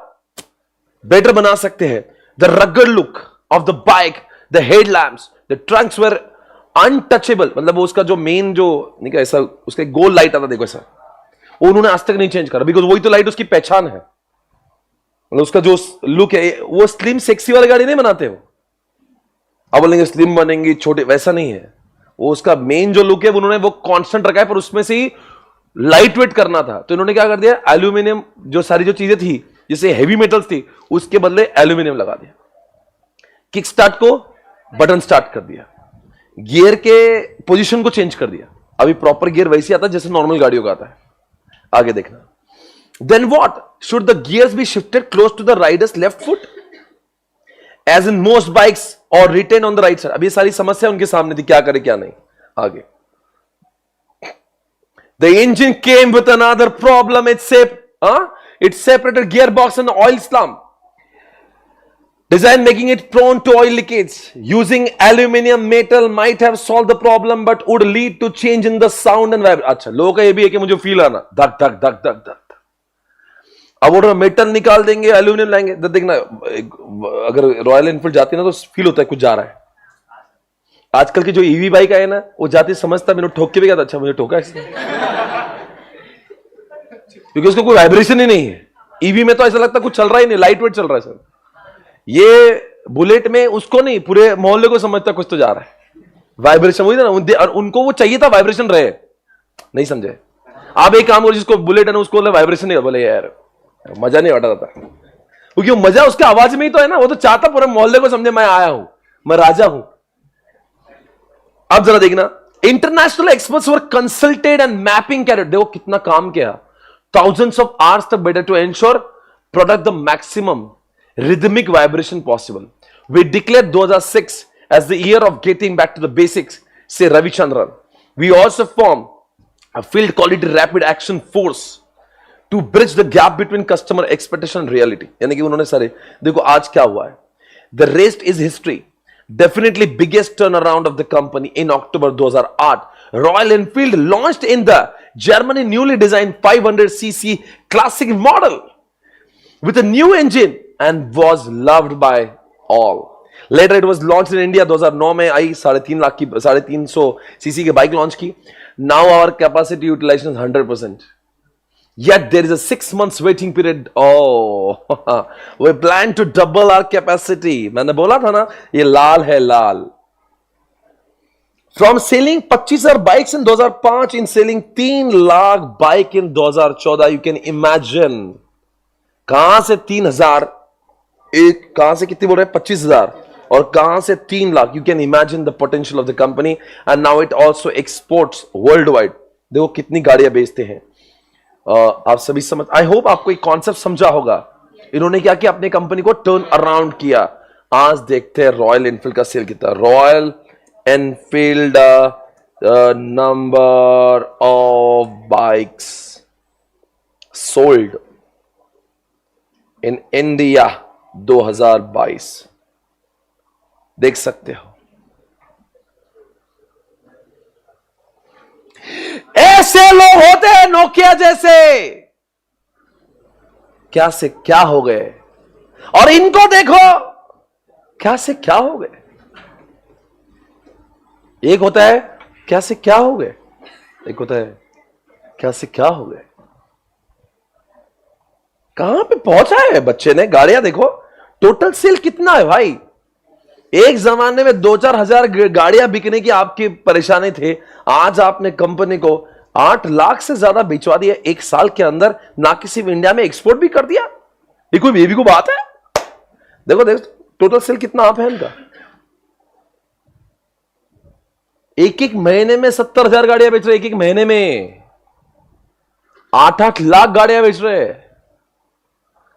बेटर बना सकते हैं. The rugged look of the bike, the headlamps, the trunks were untouchable. मतलब वो उसका जो मेन जो नहीं क्या ऐसा उसका गोल लाइट आता देखो ऐसा, उन्होंने आज तक नहीं चेंज करा, बिकॉज वही तो लाइट उसकी पहचान है, मतलब उसका जो लुक है। वो स्लिम सेक्सी वाली गाड़ी नहीं बनाते हो, अब बोलेंगे स्लिम बनेंगी छोटे, वैसा नहीं है। वो उसका मेन जो लुक है उन्होंने वो कांस्टेंट रखा है, पर उसमें से ही लाइट वेट करना था, तो इन्होंने क्या कर दिया, एल्यूमिनियम जो सारी जो चीजें थी जैसे हेवी मेटल्स थी उसके बदले एल्यूमिनियम लगा दिया। किक स्टार्ट को बटन स्टार्ट कर दिया, गियर के पोजीशन को चेंज कर दिया, अभी प्रॉपर गियर वैसे आता है जैसे नॉर्मल गाड़ियों का आता है। आगे देखना, then what, should the gears be shifted close to the rider's left foot as in most bikes or retain on the right side. अब ये सारी समस्या उनके सामने थी, क्या करे क्या नहीं। आगे, the engine came with another problem, it separated gearbox and oil slump. Design making it prone to oil leakage. Using aluminium metal might have solved the problem but would lead to change in the sound and vibration. अच्छा, लोगों का ये भी है कि मुझे feel आना, धक धक धक धक धक। अब वो मेटल निकाल देंगे, एल्यूमिनियम लाएंगे, तो देखना अगर रॉयल एनफील्ड जाती है ना तो फील होता है कुछ जा रहा है। आजकल की जो ईवी बाइक आए ना, वो जाती समझता मैंने ठोक के भी गया, अच्छा मुझे ठोका इसने, क्योंकि उसको कोई वाइब्रेशन ही नहीं है। ईवी में तो ऐसा लगता है कुछ चल रहा ही नहीं, लाइट वेट चल रहा है सर। ये बुलेट में उसको नहीं, पूरे मोहल्ले को समझता कुछ तो जा रहा है, वाइब्रेशन वही था ना, उनको वो चाहिए था वाइब्रेशन रहे, नहीं समझे। आप एक काम करो, जिसको बुलेट है ना उसको वाइब्रेशन नहीं, बोले यार मजा नहीं आता था, क्योंकि वो मजा उसके आवाज में ही तो है ना, वो तो चाहता पूरे मोहल्ले को समझे मैं आया हूं, मैं राजा हूं। अब जरा देखना, international experts were consulted and mapping career, देखो कितना काम किया, thousands of hours तक better to ensure product the maximum rhythmic vibration possible. We declared 2006 as the year of getting back to the basics, say Ravi Chandran. We also formed a field quality rapid action force to bridge the gap between customer expectation and reality. यानी कि उन्होंने सारे, देखो आज क्या हुआ है, the rest is history. Definitely biggest turnaround of the company in October 2008. Royal Enfield launched in the Germany newly designed 500cc classic model with a new engine and was loved by all. Later it was launched in India 2009 में आई 350 cc की bike launch की. Now our capacity utilization is 100%. Yet there is a 6 months waiting period. Oh, we plan to double our capacity. मैंने बोला था ना ये लाल है लाल. From selling 25,000 bikes in 2005 in selling 3 lakh bike in 2014, you can imagine कहां से 3,000, एक कहां से कितनी बोल रहे हैं 25,000 और कहां से 3 lakh. You can imagine the potential of the company and now it also exports worldwide. देखो कितनी गाड़ियां बेचते हैं. आप सभी समझ, आई होप आपको एक कॉन्सेप्ट समझा होगा. इन्होंने क्या किया, अपने कंपनी को टर्न अराउंड किया. आज देखते हैं रॉयल एनफील्ड का सेल कितना. Royal Enfield number of bikes sold in India 2022 देख सकते हो. ऐसे लोग होते हैं नोकिया जैसे, क्या से क्या हो गए, और इनको देखो क्या से क्या हो गए. एक होता है क्या से क्या हो गए, एक होता है क्या से क्या हो गए. कहां पे पहुंचा है बच्चे ने. गाड़ियां देखो, टोटल सेल कितना है भाई. एक जमाने में 2-4 हजार गाड़ियां बिकने की आपकी परेशानी थे. आज आपने कंपनी को 8 लाख से ज्यादा बिचवा दिया एक साल के अंदर, ना कि सिर्फ इंडिया में एक्सपोर्ट भी कर दिया. ये कोई बात है. देखो टोटल सेल कितना आप है इनका. एक महीने में 70,000 गाड़ियां बेच रहे. एक महीने में 8-8 लाख गाड़ियां बेच रहे.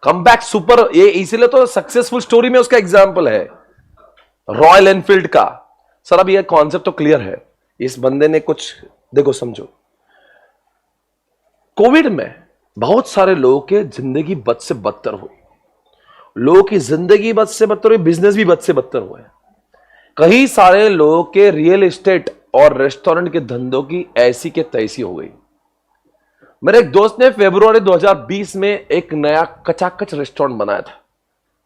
कमबैक सुपर, ये इसीलिए तो सक्सेसफुल स्टोरी में उसका एग्जाम्पल है रॉयल एनफील्ड का. सर अब ये कॉन्सेप्ट तो क्लियर है. इस बंदे ने कुछ देखो समझो. कोविड में बहुत सारे लोगों के जिंदगी बद से बदतर हुई. लोगों की जिंदगी बद से बदतर हुई, बिजनेस भी बद से बदतर हुए. कई सारे लोगों के रियल एस्टेट और रेस्टोरेंट के धंधों की ऐसी के तैसी हो गई. मेरे एक दोस्त ने फरवरी 2020 में एक नया कचाकच रेस्टोरेंट बनाया था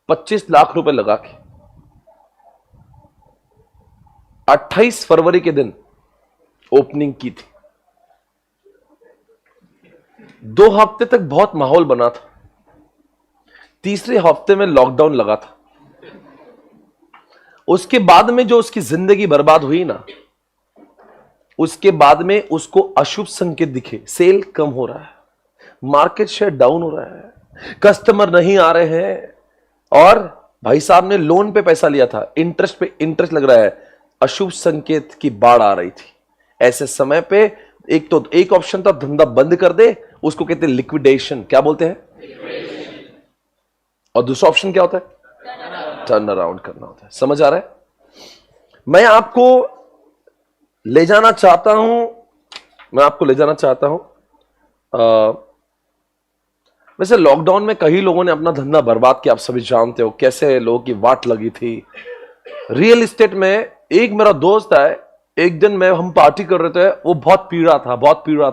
25 लाख रुपए लगा के. 28 फरवरी के दिन ओपनिंग की थी. 2 हफ्ते तक बहुत माहौल बना था, तीसरे हफ्ते में लॉकडाउन लगा था। उसके बाद में जो उसकी जिंदगी बर्बाद हुई ना, उसके बाद में उसको अशुभ संकेत दिखे। सेल कम हो रहा है, मार्केट शेयर डाउन हो रहा है, कस्टमर नहीं आ रहे हैं, और भाई साहब ने लोन पे पैसा लिया था, इंटरेस्ट पे इंटरेस्ट लग रहा है। अशुभ संकेत की बाढ़ आ रही थी। ऐसे समय पे एक ऑप्शन था धंधा बंद कर दे, उसको कहते हैं लिक्विडेशन। क्या बोलते हैं? और दूसरा ऑप्शन क्या होता है? टर्न अराउंड करना होता है। समझ आ रहा है? मैं आपको ले जाना चाहता हूं वैसे लॉकडाउन में कई लोगों ने अपना धंधा बर्बाद किया। आप सभी जानते हो कैसे लोगों की वाट लगी थी। रियल एस्टेट में एक मेरा दोस्त है, एक दिन में हम पार्टी कर रहे थे, वो बहुत पी रहा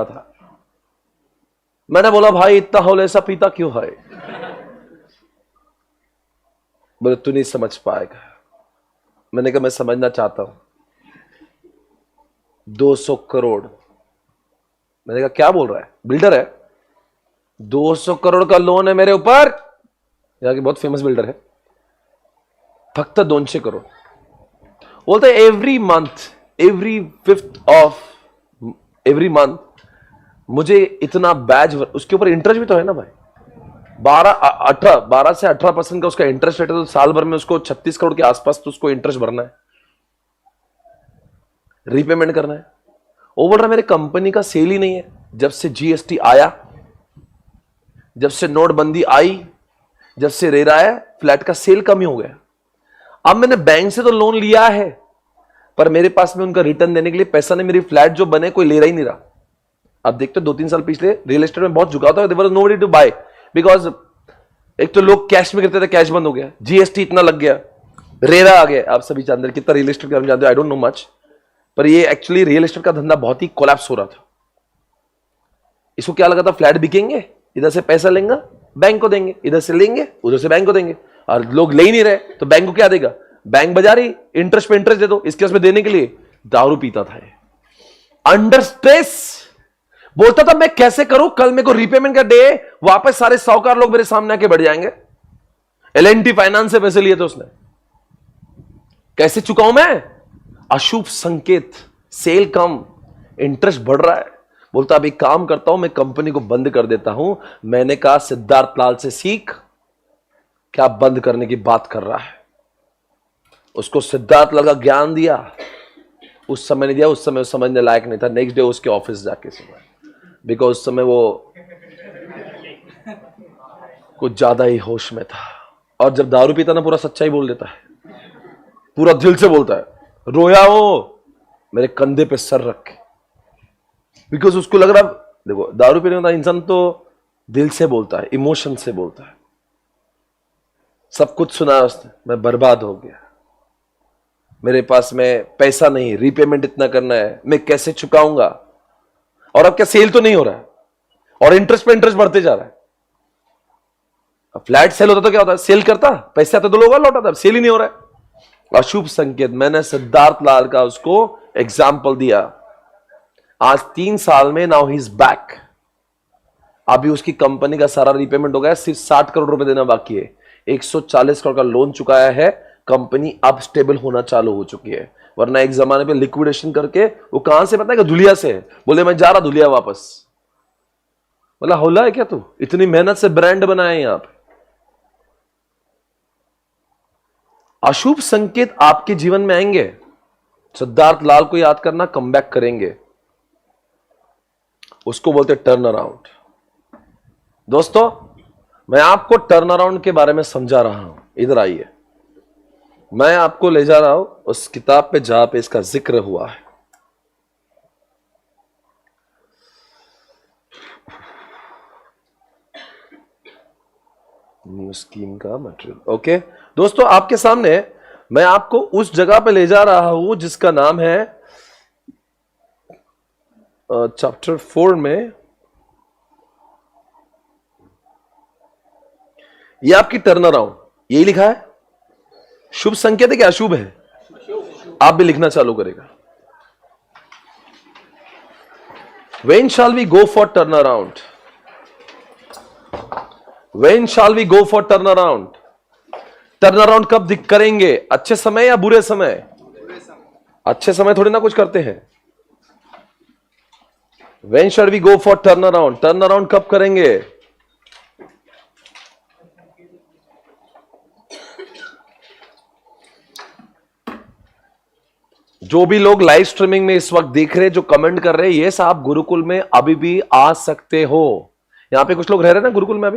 था। मैंने बोला भाई इतना हौल ऐसा पीता क्यों है? बोले तू नहीं समझ पाएगा। मैंने कहा मैं समझना चाहता हूं। 200 करोड़। मैंने कहा क्या बोल रहा है? बिल्डर है, 200 करोड़ का लोन है मेरे ऊपर। यहाँ की बहुत फेमस बिल्डर है। फक्त 200 करोड़। बोलते every fifth of every month मुझे इतना बैज, उसके ऊपर इंटरेस्ट भी तो है ना भाई। 12 से 18% का उसका इंटरेस्ट रेट है, तो साल भर में उसको 36 करोड़ के आसपास तो उसको इंटरेस्ट भरना है, रीपेमेंट करना है। वो बोल रहा मेरे कंपनी का सेल ही नहीं है। जब से जीएसटी आया, जब से नोटबंदी आई, जब से रेरा है, फ्लैट का सेल कम ही हो गया। अब मैंने बैंक से तो लोन लिया है, पर मेरे पास में उनका रिटर्न देने के लिए पैसा नहीं। मेरी फ्लैट जो बने कोई ले रहा ही नहीं रहा। अब देखते 2-3 साल पिछले रियल एस्टेट में बहुत झुकाव था, there was nobody to buy, because एक तो लोग कैश में करते थे, कैश बंद हो गया, जीएसटी इतना लग गया, रेरा आ गया। आप सभी जानते हैं कितना रियल एस्टेट का जानते हो, आई डोंट नो मच, पर ये एक्चुअली रियल एस्टेट का धंधा बहुत ही कोलैप्स हो रहा था। इसको क्या लगा था फ्लैट बिकेंगे, इधर से पैसा लेंगे बैंक को देंगे, इधर से लेंगे उधर से बैंक को देंगे, और लोग ले ही नहीं रहे तो बैंक को क्या देगा? बैंक बजा रही इंटरेस्ट पे इंटरेस्ट दे दो, इसके उसमें देने के लिए दारू पीता था। अंडर स्ट्रेस बोलता था मैं कैसे करूं, कल मेरे को रीपेमेंट का डे, वापस सारे साहूकार लोग मेरे सामने आके बैठ जाएंगे। एल&टी फाइनेंस से पैसे लिए थे उसने, कैसे चुकाऊं मैं? अशुभ संकेत, सेल कम, इंटरेस्ट बढ़ रहा है। बोलता अब एक काम करता हूं, मैं कंपनी को बंद कर देता हूं। मैंने कहा सिद्धार्थ लाल से सीख, क्या बंद करने की बात कर रहा है? उसको सिद्धार्थ लाल का ज्ञान दिया, उस समय नहीं दिया, उस समय समझने लायक नहीं था। नेक्स्ट डे उसके ऑफिस जाके सुना, बिकॉज उस समय वो कुछ ज्यादा ही होश में था। और जब दारू पीता ना, पूरा सच्चाई बोल देता है, पूरा दिल से बोलता है। रोया हो मेरे कंधे पे सर रख के, बिकॉज उसको लग रहा, देखो दारू पीने वाला इंसान तो दिल से बोलता है, इमोशन से बोलता है। सब कुछ सुना उसने, मैं बर्बाद हो गया, मेरे पास में पैसा नहीं, रीपेमेंट इतना करना है, मैं कैसे चुकाऊंगा? और अब क्या सेल तो नहीं हो रहा है, और इंटरेस्ट पे इंटरेस्ट बढ़ते जा रहा है। अब फ्लैट सेल होता तो क्या होता? सेल करता, पैसे आते तो लोग लौटाता, अब सेल ही नहीं हो रहा है। अशुभ संकेत। मैंने सिद्धार्थ लाल का उसको एग्जाम्पल दिया। आज 3 साल में नाउ ही इज बैक। अभी उसकी कंपनी का सारा रीपेमेंट हो गया, सिर्फ 60 करोड़ रुपए देना बाकी है। 140 करोड़ का लोन चुकाया है। कंपनी अब स्टेबल होना चालू हो चुकी है, वरना एक जमाने पे लिक्विडेशन करके वो कहां से पता है? धुलिया से। बोले मैं जा रहा धुलिया वापस। बोला होला है क्या तू? इतनी मेहनत से ब्रांड बनाए यहां पे। अशुभ संकेत आपके जीवन में आएंगे, सिद्धार्थ लाल को याद करना, कमबैक करेंगे, उसको बोलते टर्न अराउंड। दोस्तों मैं आपको टर्न अराउंड के बारे में समझा रहा हूं। इधर आइए, मैं आपको ले जा रहा हूं उस किताब पे जहां पे इसका जिक्र हुआ है। न्यू स्कीम का मटेरियल। ओके दोस्तों, आपके सामने मैं आपको उस जगह पे ले जा रहा हूं जिसका नाम है चैप्टर 4 में, ये आपकी टर्न अराउंड, यही लिखा है। शुभ संकेत है क्या अशुभ है? आप भी लिखना चालू करेगा। When shall we go for turnaround? When shall we go for turnaround? टर्नाराउंड कब करेंगे? अच्छे समय या बुरे समय? अच्छे समय थोड़ी ना कुछ करते हैं. When shall we go for turnaround? टर्नाराउंड कब करेंगे? जो भी लोग लाइव स्ट्रीमिंग में इस वक्त देख रहे हैं, जो कमेंट कर रहे हैं, ये आप गुरुकुल में अभी भी आ सकते हो. यहां पे कुछ लोग रह रहे हैं ना गुरुकुल में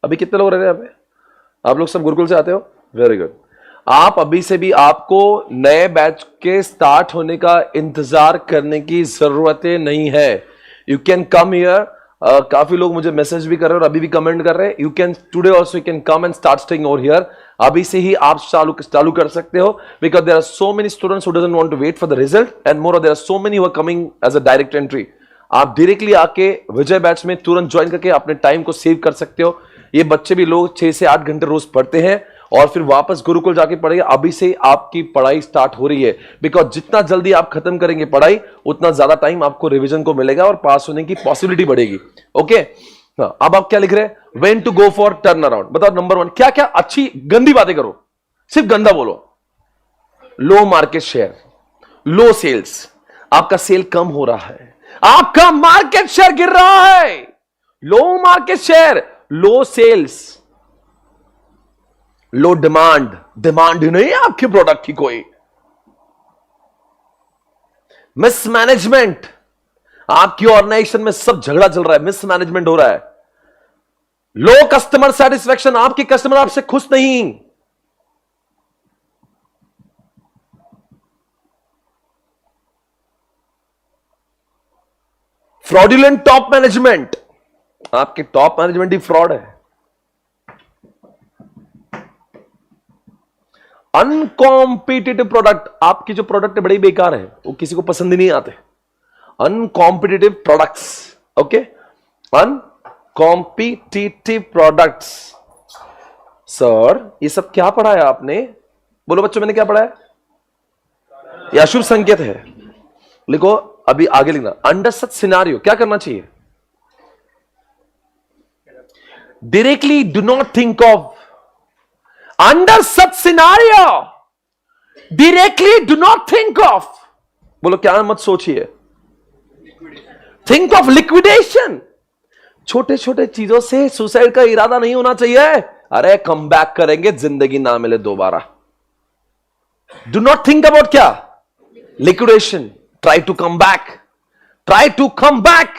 अभी कितने लोग रह रहे हैं यहां पे? आप लोग सब गुरुकुल से आते हो? Very good. आप अभी से भी, आपको नए बैच के स्टार्ट होने का इंतजार करने की जरूरत नहीं है. You can come here. काफी लोग मुझे मैसेज भी कर रहे हैं और अभी भी कमेंट कर रहे हैं. You can today also you can come and start staying over here. अभी से ही आप चालू कर सकते हो. Because there are so many students who doesn't want to wait for the result and more there are so many who are coming as a direct entry. आप directly आके विजय बैच में तुरंत ज्वाइन करके अपने टाइम को save कर सकते हो. ये बच्चे भी लोग 6 से 8 घंटे रोज पढ़ते हैं और फिर वापस गुरुकुल जाके पढ़ेंगे. अभी से आपकी पढ़ाई स्टार्ट हो रही है. बिकॉज जितना जल्दी आप खत्म करेंगे पढ़ाई, उतना ज्यादा टाइम आपको रिवीजन को मिलेगा और पास होने की पॉसिबिलिटी बढ़ेगी. ओके, अब आप क्या लिख रहे हैं? When to go for turn around. बताओ नंबर 1 क्या क्या अच्छी गंदी बातें करो, सिर्फ गंदा बोलो. लो मार्केट शेयर, लो सेल्स. आपका सेल कम हो रहा है, आपका मार्केट शेयर गिर रहा है. लो मार्केट शेयर, लो सेल्स, लो डिमांड ही नहीं है आपके प्रोडक्ट की कोई. मिसमैनेजमेंट, आपकी ऑर्गेनाइजेशन में सब झगड़ा चल रहा है, मिसमैनेजमेंट हो रहा है. लो कस्टमर सेटिस्फैक्शन, आपके कस्टमर आपसे खुश नहीं. फ्रॉडुलेंट टॉप मैनेजमेंट, आपके टॉप मैनेजमेंट ही फ्रॉड है. अनकॉम्पिटिटिव प्रोडक्ट, आपकी जो प्रोडक्ट है बड़ी बेकार है, वो किसी को पसंद ही नहीं आते. Uncompetitive products. Okay, uncompetitive products. Sir ये सब क्या पढ़ाया आपने? बोलो बच्चों, मैंने क्या पढ़ाया? यह अशुभ संकेत है. लिखो, अभी आगे लिखना. अंडर सच सिनारियो क्या करना चाहिए? Directly do not think of. Under such scenario directly do not think of. बोलो क्या मत सोचिए. Think of liquidation. छोटे छोटे चीजों से सुसाइड का इरादा नहीं होना चाहिए. अरे कम बैक करेंगे, जिंदगी ना मिले दोबारा. डू नॉट थिंक अबाउट क्या? Liquidation. Try to come back. Try to come back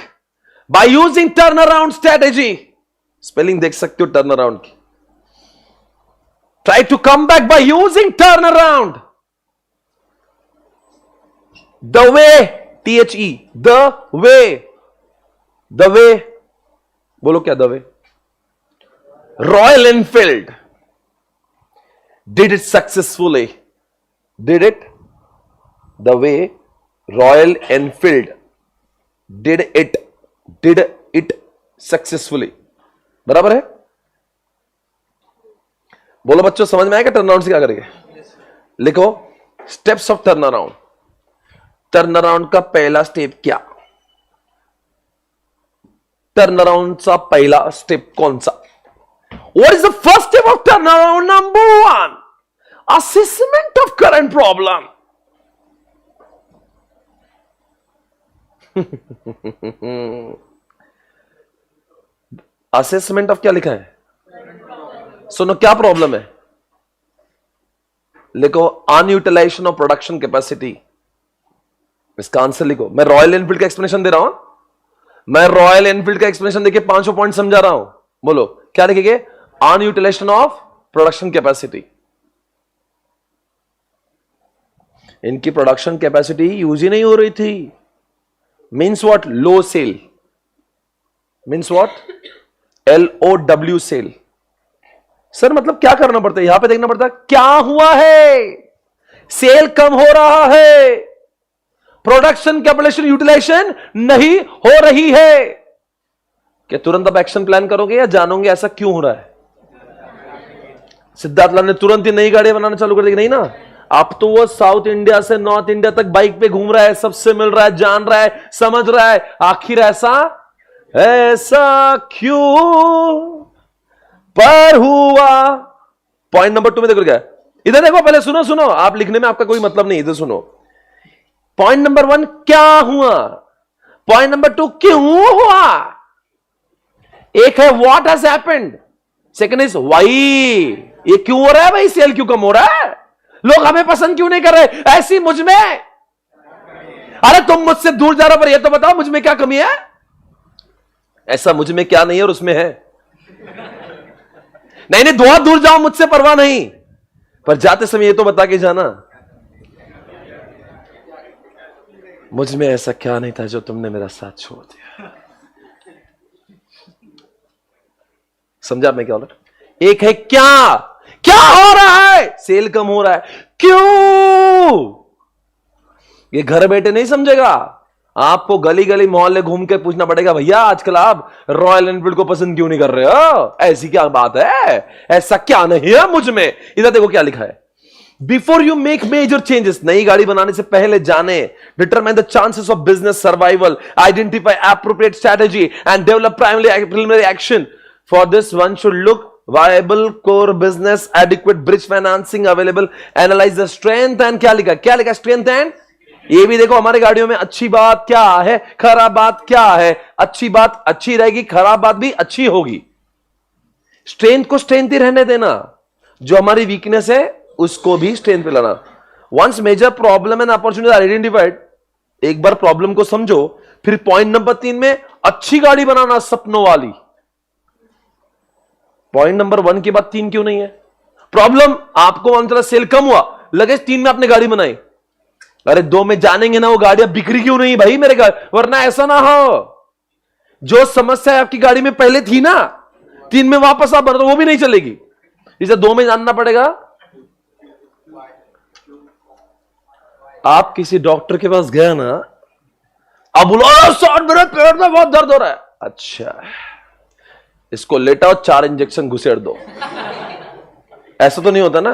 by using turn around strategy. Spelling देख सकते हो टर्न अराउंड की. Try to come back by using turnaround. The way, THE, the way, बोलो क्या the way? Royal Enfield did it successfully. Did it? The way Royal Enfield did it successfully. बराबर है? बोलो बच्चों, समझ में आएगा टर्न अराउंड से क्या करेंगे? लिखो steps of turn around. Turn around का पहला स्टेप क्या? टर्न अराउंड का पहला स्टेप कौन सा? What is the first step of turn around? Number 1, assessment of current problem. Assessment of क्या लिखा है? सुनो, क्या प्रॉब्लम है? लिखो अनयूटिलाइजेशन ऑफ प्रोडक्शन कैपेसिटी. इसका आंसर लिखो. मैं रॉयल एनफील्ड का एक्सप्लेनेशन दे रहा हूं. मैं रॉयल एनफील्ड का एक्सप्लेनेशन देके 5 पॉइंट समझा रहा हूं. बोलो क्या लिखेंगे? Unutilization of production capacity. इनकी प्रोडक्शन कैपेसिटी यूज ही नहीं हो रही थी. Means what? Low sale. Means what? LOW sale. Sir मतलब क्या करना पड़ता है? यहां पे देखना पड़ता है क्या हुआ है. सेल कम हो रहा है, प्रोडक्शन कैपेसिटी यूटिलाइजेशन नहीं हो रही है. क्या तुरंत अब एक्शन प्लान करोगे या जानोगे ऐसा क्यों हो रहा है? सिद्धार्थ लाल ने तुरंत ही नई गाड़ियां बनाना चालू कर दी? नहीं ना. अब तो वो साउथ इंडिया से नॉर्थ इंडिया तक बाइक पे घूम रहा है, सबसे मिल रहा है, जान रहा है, समझ रहा है। आखिर ऐसा ऐसा क्यों पर हुआ। पॉइंट नंबर 2 में देखो क्या, इधर देखो, पहले सुनो सुनो, आप लिखने में आपका कोई मतलब नहीं, इधर सुनो। पॉइंट नंबर 1 क्या हुआ, पॉइंट नंबर 2 क्यों हुआ। एक है what has happened, second is why. ये क्यों हो रहा है भाई, सेल क्यों कम हो रहा है, लोग हमें पसंद क्यों नहीं कर रहे, ऐसी मुझ में। अरे तुम मुझसे दूर जा रहे हो, पर ये तो बताओ मुझ में क्या कमी है। ऐसा मुझ में क्या नहीं है और उसमें है। नहीं नहीं, बहुत दूर जाओ, मुझसे परवाह नहीं, पर जाते समय ये तो बता के जाना, मुझ में ऐसा क्या नहीं था जो तुमने मेरा साथ छोड़ दिया। समझा मैं क्या बोल रहा। एक है क्या, क्या हो रहा है, सेल कम हो रहा है, क्यों। ये घर बैठे नहीं समझेगा, आपको गली गली मोहल्ले घूम के पूछना पड़ेगा, भैया आजकल आप रॉयल एनफील्ड को पसंद क्यों नहीं कर रहे हो, ऐसी क्या बात है, ऐसा क्या नहीं है मुझ में। इधर देखो क्या लिखा है, before you make major changes, नई गाड़ी बनाने से पहले जाने, determine the chances of business survival, identify appropriate strategy and develop preliminary action. For this one should look viable core business, adequate bridge financing available, analyze the strength and क्या लिखा, क्या लिखा, strength and, ये भी देखो हमारी गाड़ियों में अच्छी बात क्या है, खराब बात क्या है। अच्छी बात अच्छी रहेगी, खराब बात भी अच्छी होगी। स्ट्रेंथ को स्ट्रेंथ ही रहने देना, जो हमारी वीकनेस है उसको भी स्ट्रेंथ पे लाना। Once major problem and opportunity are identified, एक बार प्रॉब्लम को समझो, फिर पॉइंट नंबर 3 में अच्छी गाड़ी बनाना, सपनों वाली। पॉइंट नंबर 1 के बाद 3 क्यों नहीं है। प्रॉब्लम आपको मान चला सेल कम हुआ, लगे 3 में आपने गाड़ी बनाई, अरे 2 में जानेंगे ना वो गाड़ियां बिक्री क्यों नहीं भाई मेरे घर, वरना ऐसा ना हो जो समस्या आपकी गाड़ी में पहले थी ना, 3 में वापस आप बना तो वो भी नहीं चलेगी, इसे 2 में जानना पड़ेगा। आप किसी डॉक्टर के पास गए ना, अब बोलो सर मेरे पेट में बहुत दर्द हो रहा है, अच्छा इसको लेटाओ 4 इंजेक्शन घुसेड़ दो, ऐसा तो नहीं होता ना।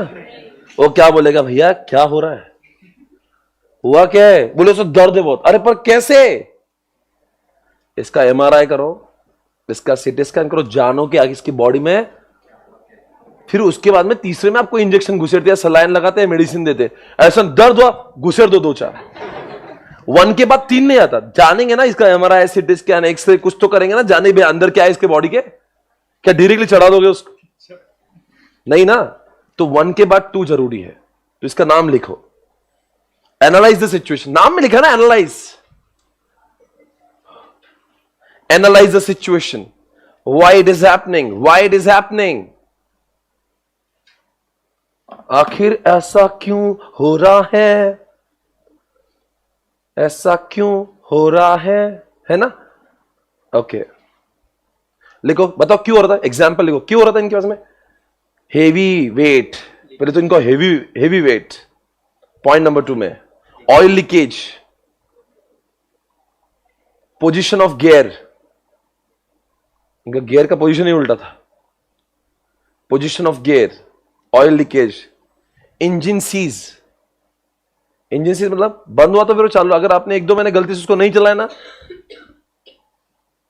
वो क्या बोलेगा, भैया क्या हो रहा है, हुआ क्या है, बोले सो दर्द है बहुत, अरे पर कैसे, इसका एमआरआई करो, इसका सीटी स्कैन करो, जानो कि आगे इसकी बॉडी में, फिर उसके बाद में तीसरे में आपको इंजेक्शन घुसेड़ दिया, सलाइन लगाते हैं, मेडिसिन देते, ऐसा दर्द हुआ घुसेड़ दो 2-4। 1 के बाद 3 नहीं आता, जानेंगे ना इसका एमआरआई सीटी स्कैन एक्सरे कुछ तो करेंगे ना, जाने भी अंदर क्या है इसके बॉडी के, क्या डायरेक्टली चढ़ा दोगे उसको, नहीं ना। तो 1 के बाद 2 जरूरी है, तो इसका नाम लिखो, एनालाइज द सिचुएशन, नाम में लिखा ना analyse, analyse the situation, why it is happening, why it is happening, आखिर ऐसा क्यों हो रहा है, ऐसा क्यों हो रहा है ना। ओके लिखो, बताओ क्यों हो रहा था, एग्जाम्पल लिखो, क्यों हो रहा था इनके पास में, हेवी वेट, पहले तो इनको हेवी वेट। पॉइंट नंबर 2 में oil leakage, position of gear, इनका गियर का पोजीशन ही उल्टा था, position of gear, oil leakage, engine seize, engine seize मतलब बंद हुआ तो फिर वो चालू, अगर आपने 1-2 महीने गलती से उसको नहीं चलाया ना,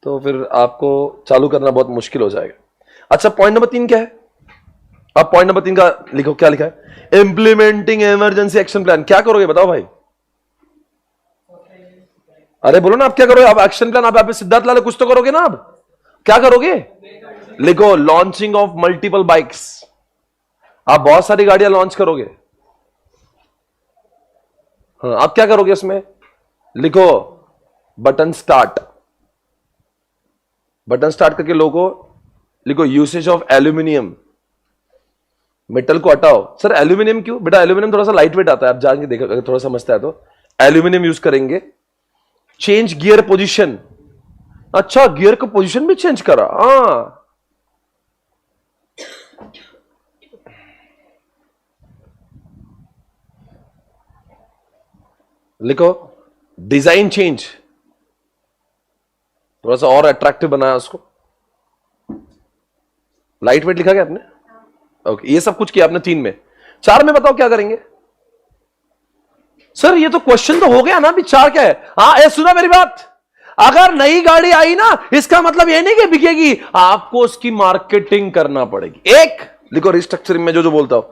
तो फिर आपको चालू करना बहुत मुश्किल हो जाएगा। अच्छा पॉइंट नंबर 3 क्या है, अब पॉइंट नंबर 3 का लिखो, क्या लिखा है, इंप्लीमेंटिंग इमरजेंसी एक्शन प्लान, क्या करोगे बताओ भाई, अरे बोलो ना आप क्या करोगे, आप एक्शन प्लान, आप सिद्धार्थ लाल कुछ तो करोगे ना, आप क्या करोगे, लिखो लॉन्चिंग ऑफ मल्टीपल बाइक्स, आप बहुत सारी गाड़ियां लॉन्च करोगे, हाँ आप क्या करोगे उसमें, लिखो बटन स्टार्ट, बटन स्टार्ट करके लोगों लिखो यूसेज ऑफ एल्यूमिनियम, मेटल को हटाओ। सर एल्यूमिनियम क्यों, बेटा एल्यूमिनियम थोड़ा सा लाइट वेट आता है, आप जाके देखो अगर थोड़ा समझता है तो, एल्यूमिनियम यूज करेंगे। चेंज गियर पोजीशन, अच्छा गियर का पोजीशन भी चेंज करा, हाँ लिखो डिजाइन चेंज, थोड़ा सा और अट्रैक्टिव बनाया उसको, लाइट वेट लिखा गया आपने, ओके ये सब कुछ किया आपने 3 में। 4 में बताओ क्या करेंगे, सर ये तो क्वेश्चन तो हो गया ना, अभी चार क्या है? हाँ, ये सुना मेरी बात, अगर नई गाड़ी आई ना, इसका मतलब ये नहीं कि बिकेगी, आपको उसकी मार्केटिंग करना पड़ेगी। एक लिखो रिस्ट्रक्चरिंग में जो बोलता हूं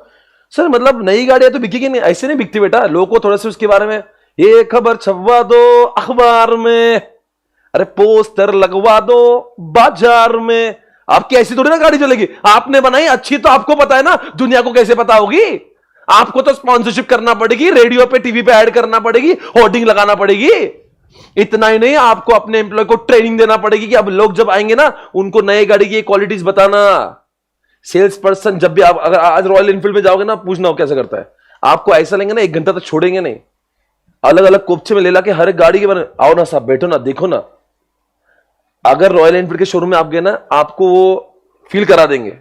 सर, मतलब नई गाड़ी है तो बिकेगी नहीं, ऐसे नहीं बिकती बेटा। लोगों को थोड़ा सा उसके बारे में ये खबर छपवा दो अखबार में, अरे पोस्टर लगवा दो बाजार में। आपकी ऐसी थोड़ी ना गाड़ी चलेगी, आपने बनाई अच्छी तो आपको पता है ना, दुनिया को कैसे पता होगी? आपको तो स्पॉन्सरशिप करना पड़ेगी, रेडियो पे टीवी पे ऐड करना पड़ेगी, होर्डिंग लगाना पड़ेगी। इतना ही नहीं, आपको अपने एम्प्लॉय को ट्रेनिंग देना पड़ेगी कि अब लोग जब आएंगे ना, उनको नए गाड़ी की क्वालिटीज बताना। सेल्स पर्सन जब भी आप अगर आज रॉयल एनफील्ड में जाओगे ना, पूछना हो कैसे करता है, आपको ऐसा लेंगे ना, 1 घंटा तक छोड़ेंगे नहीं, अलग अलग कोपचे में ले ला के हर एक गाड़ी के बारे, आओ ना साहब, बैठो ना, देखो ना। अगर रॉयल एनफील्ड के शोरूम में आप गए ना, आपको वो फील करा देंगे।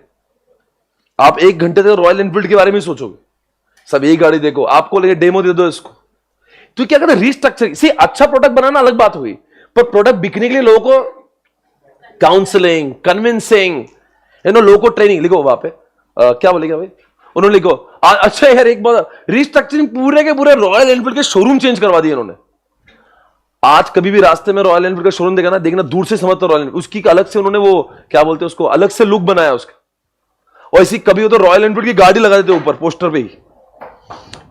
आप 1 घंटे तक रॉयल एनफील्ड के बारे में सोचोगे, सब यही गाड़ी देखो, आपको लगे डेमो दे दो इसको। तो क्या कहते हैं, रिस्ट्रक्चरिंग से अच्छा प्रोडक्ट बनाना अलग बात हुई, पर प्रोडक्ट बिकने के लिए लोगों को काउंसलिंग, कन्विंसिंग, लोगों को ट्रेनिंग। लिखो वहां पे क्या बोलेगा भाई, उन्होंने लिखो अच्छा यार, एक बात, रिस्ट्रक्चरिंग पूरे के पूरे रॉयल एनफील्ड के शोरूम चेंज करवा दिए इन्होंने। आज कभी भी रास्ते में रॉयल एनफील्ड का शोरूम देखा ना, देखना दूर से समझता रॉयल एनफील्ड, उसकी अलग से उन्होंने वो क्या बोलते हैं उसको, अलग से लुक बनाया उसका। और इसी कभी हो तो रॉयल एनफील्ड की गाड़ी लगा देते ऊपर पोस्टर पे ही।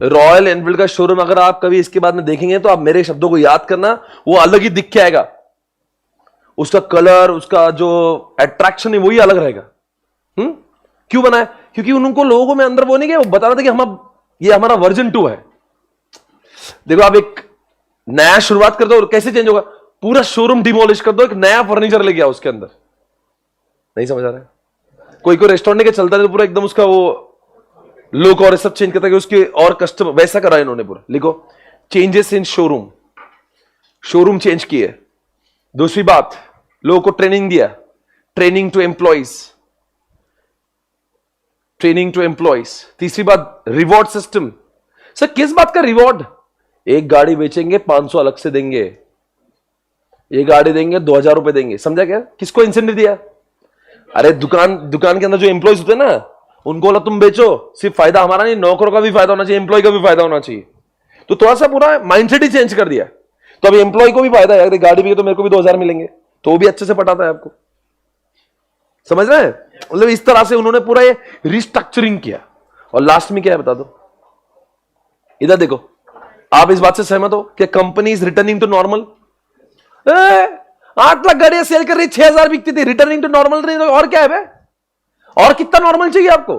रॉयल एनफील्ड का शोरूम अगर आप कभी इसके बाद में देखेंगे तो आप मेरे शब्दों को याद करना, वो अलग ही दिख के आएगा, उसका कलर, उसका जो अट्रैक्शन है वही अलग रहेगा। क्यों बनाया? क्योंकि उनको लोगों में अंदर वो नहीं, वो बता रहा था कि हम ये हमारा वर्जन 2 है। देखो आप एक नया शुरुआत कर दो, कैसे चेंज होगा, पूरा शोरूम डिमोलिश कर दो, एक नया फर्नीचर लेके आओ उसके अंदर। नहीं समझ आ रहा है? कोई रेस्टोरेंट के चलता है तो पूरा एकदम उसका वो लुक और सब चेंज करता है, उसके और कस्टमर वैसा करा इन्होंने पूरा। लिखो changes in showroom, showroom change किए। दूसरी बात, लोगों को ट्रेनिंग दिया, training to employees, training to employees. तीसरी बात, रिवॉर्ड सिस्टम। सर किस बात का रिवॉर्ड? एक गाड़ी बेचेंगे 500 अलग से देंगे, ये गाड़ी देंगे 2000 रुपए देंगे, समझा क्या? किसको इंसेंटिव दिया? अरे दुकान के अंदर जो एम्प्लॉइज होते हैं ना, उनको बोला तुम बेचो, सिर्फ फायदा हमारा नहीं, नौकरों का भी फायदा होना चाहिए, एम्प्लॉय का भी फायदा होना चाहिए। तो थोड़ा सा पूरा माइंडसेट ही चेंज कर दिया। तो अभी एम्प्लॉय को भी फायदा है, गाड़ी भी है तो मेरे को भी 2000 मिलेंगे, तो वो भी अच्छे से पटाता है आपको। समझ रहे हैं? मतलब इस तरह से उन्होंने पूरा ये रिस्ट्रक्चरिंग किया। और लास्ट में क्या है बता दो, इधर देखो, आप इस बात से सहमत हो कि company is returning to normal? 8 lakh गाड़ियां सेल कर रही, 6000 बिकती थी, रिटर्निंग टू नॉर्मल नहीं तो और क्या है बे? और कितना नॉर्मल चाहिए आपको?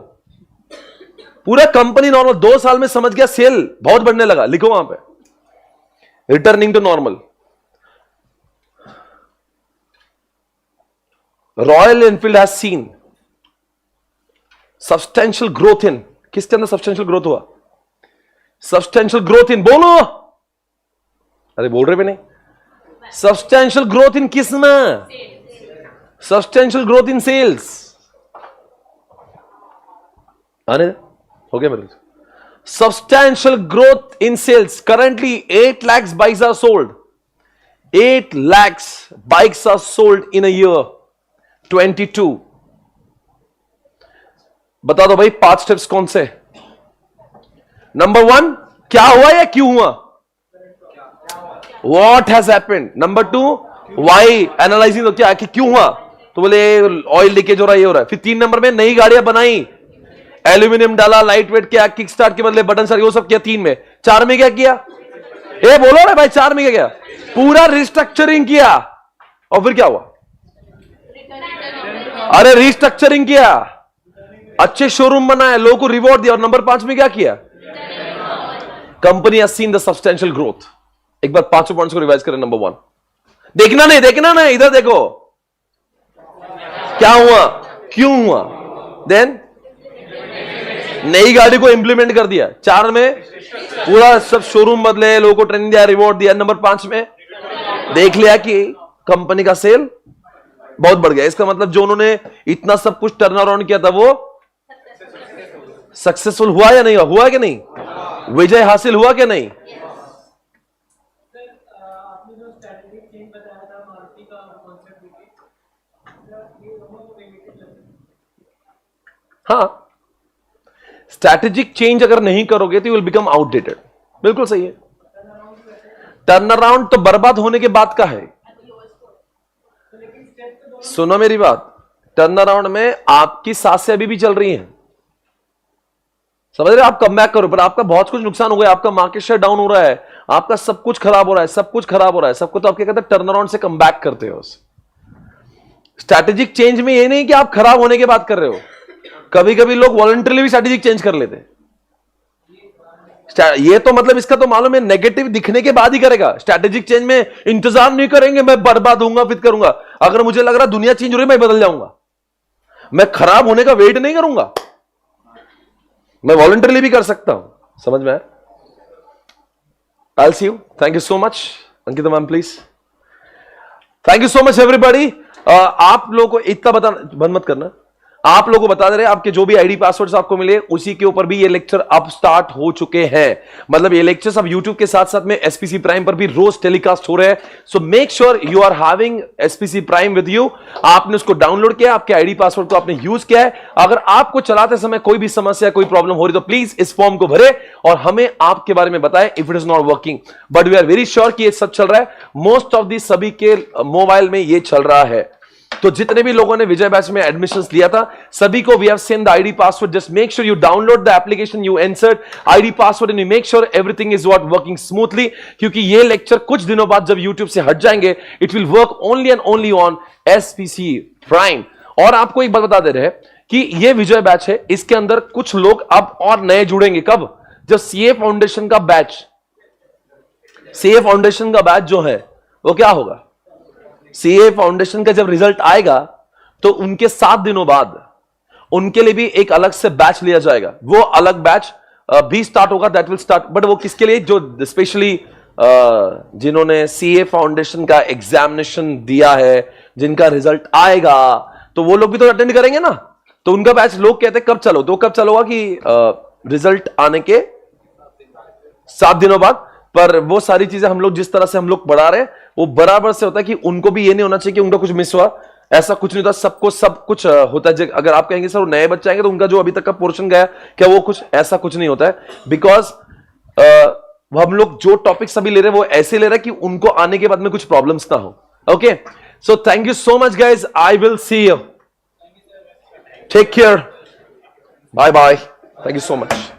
पूरा कंपनी नॉर्मल, 2 साल में समझ गया सेल बहुत बढ़ने लगा। लिखो वहां पे returning to normal. Royal Enfield has seen substantial growth in, किसके अंदर सब्सटेंशियल ग्रोथ हुआ? सब्सटेंशियल ग्रोथ इन, बोलो, अरे बोल रहे भी नहीं। सब्सटेंशियल ग्रोथ इन किस में? Substantial growth in sales. आने हो गया मेरे? Substantial growth in sales. Currently 8 lakhs bikes are sold, 8 lakhs bikes are sold in a year 22। बता दो भाई 5 स्टेप्स कौन से? नंबर 1 क्या हुआ या क्यों हुआ? What has happened? Number 2 why, analysing तो क्या कि क्यों हुआ, तो बोले ऑयल लीकेज हो रहा है, ये हो रहा है। फिर 3 नंबर में नई गाड़ियां बनाई, एल्यूमिनियम डाला, लाइट वेट किया, किक स्टार्ट के बदले बटन सर, वो सब किया 3 में। 4 में क्या किया? ए बोलो रे भाई, 4 में क्या किया? पूरा रिस्ट्रक्चरिंग किया। और फिर क्या हुआ? अरे रिस्ट्रक्चरिंग किया, अच्छे शोरूम बनाए, लोगों को रिवॉर्ड दिया, और नंबर 5 में क्या किया? Company has seen the substantial growth. एक बार 5 पॉइंट्स को रिवाइज करें। नंबर 1, देखना नहीं, इधर देखो क्या हुआ, क्यों हुआ, देन नई गाड़ी को इंप्लीमेंट कर दिया। 4 में पूरा सब शोरूम बदले, लोगों को ट्रेनिंग दिया, रिवॉर्ड दिया। नंबर 5 में देख लिया कि कंपनी का सेल बहुत बढ़ गया। इसका मतलब जो उन्होंने इतना सब कुछ टर्न अराउंड किया था वो सक्सेसफुल हुआ या नहीं हुआ? कि नहीं? विजय हासिल हुआ कि नहीं? हाँ, स्ट्रैटेजिक चेंज अगर नहीं करोगे तो यू विल बिकम आउटडेटेड। बिल्कुल सही है। टर्न अराउंड तो बर्बाद होने के बाद का है। सुनो मेरी बात, टर्न अराउंड में आपकी सांसें अभी भी चल रही हैं, समझ रहे? आप कम बैक करो, पर आपका बहुत कुछ नुकसान हो गया, आपका मार्केट शेयर डाउन हो रहा है, आपका सब कुछ खराब हो रहा है, सब कुछ खराब हो रहा है, सबको तो आप क्या कहते हैं, टर्न अराउंड से कम बैक करते हो। स्ट्रैटेजिक चेंज में ये नहीं कि आप खराब होने की बात कर रहे हो, कभी कभी लोग वॉलंटरली भी स्ट्रैटेजिक चेंज कर लेते हैं। ये तो मतलब इसका तो मालूम है नेगेटिव दिखने के बाद ही करेगा। स्ट्रैटेजिक चेंज में इंतजार नहीं करेंगे, मैं बर्बाद होऊंगा फिर करूंगा। अगर मुझे लग रहा दुनिया चेंज हो रही है, मैं बदल जाऊंगा, मैं खराब होने का वेट नहीं करूंगा, मैं वॉलंटरली भी कर सकता हूं। समझ में आया? I'll see you. Thank you so much. Ankita ma'am please. Thank you so much everybody. आप लोगों को इतना बता, बंद मत करना, आप लोगों को बता दे रहे आपके जो भी आईडी पासवर्ड्स आपको मिले उसी के ऊपर भी ये लेक्चर अब स्टार्ट हो चुके हैं। मतलब ये लेक्चर्स अब यूट्यूब के साथ साथ में एसपीसी प्राइम पर भी रोज टेलीकास्ट हो रहे हैं। So make sure you are having SPC prime with you. आपने उसको डाउनलोड किया, आपके आईडी पासवर्ड को आपने यूज किया है। अगर आपको चलाते समय कोई भी समस्या, कोई प्रॉब्लम हो रही तो प्लीज इस फॉर्म को भरे और हमें आपके बारे में बताएं if it is not working. But we are very sure कि ये सब चल रहा है, मोस्ट ऑफ दी सभी के मोबाइल में ये चल रहा है। तो जितने भी लोगों ने विजय बैच में एडमिशंस लिया था सभी को we have send the ID password. Just make sure you download the application, you insert ID password and you make sure everything is what working smoothly. क्योंकि ये लेक्चर कुछ दिनों बाद जब यूट्यूब से हट जाएंगे it will work only and only on SPC prime. और आपको एक बात बता दे रहे हैं कि ये विजय बैच है, इसके अंदर कुछ लोग अब और नए जुड़ेंगे। कब? जब सीए फाउंडेशन का बैच, सीए फाउंडेशन का बैच जो है वो क्या होगा, सीए फाउंडेशन का जब रिजल्ट आएगा तो उनके 7 दिनों बाद उनके लिए भी एक अलग से बैच लिया जाएगा। वो अलग बैच भी स्टार्ट होगा, दैट विल स्टार्ट। बट वो किसके लिए? जो स्पेशली जिन्होंने सीए फाउंडेशन का एग्जामिनेशन दिया है, जिनका रिजल्ट आएगा, तो वो लोग भी तो अटेंड करेंगे ना। तो उनका बैच लोग कहते हैं कब चलो, तो कब चलोगा कि रिजल्ट आने के 7 दिनों बाद। पर वो सारी चीजें हम लोग जिस तरह से हम लोग पढ़ा रहे हैं वो बराबर से होता है कि उनको भी ये नहीं होना चाहिए कि उनका कुछ मिस हुआ, ऐसा कुछ नहीं होता। सबको सब कुछ होता है। अगर आप कहेंगे सर वो नए बच्चे आएंगे तो उनका जो अभी तक का पोर्शन गया क्या, वो कुछ ऐसा कुछ नहीं होता है। बिकॉज हम लोग जो टॉपिक्स अभी ले रहे हैं वो ऐसे ले रहे हैं कि उनको आने के बाद में कुछ प्रॉब्लम्स ना हो। Okay, so thank you so much guys, I will see you, take care, bye bye, thank you so much.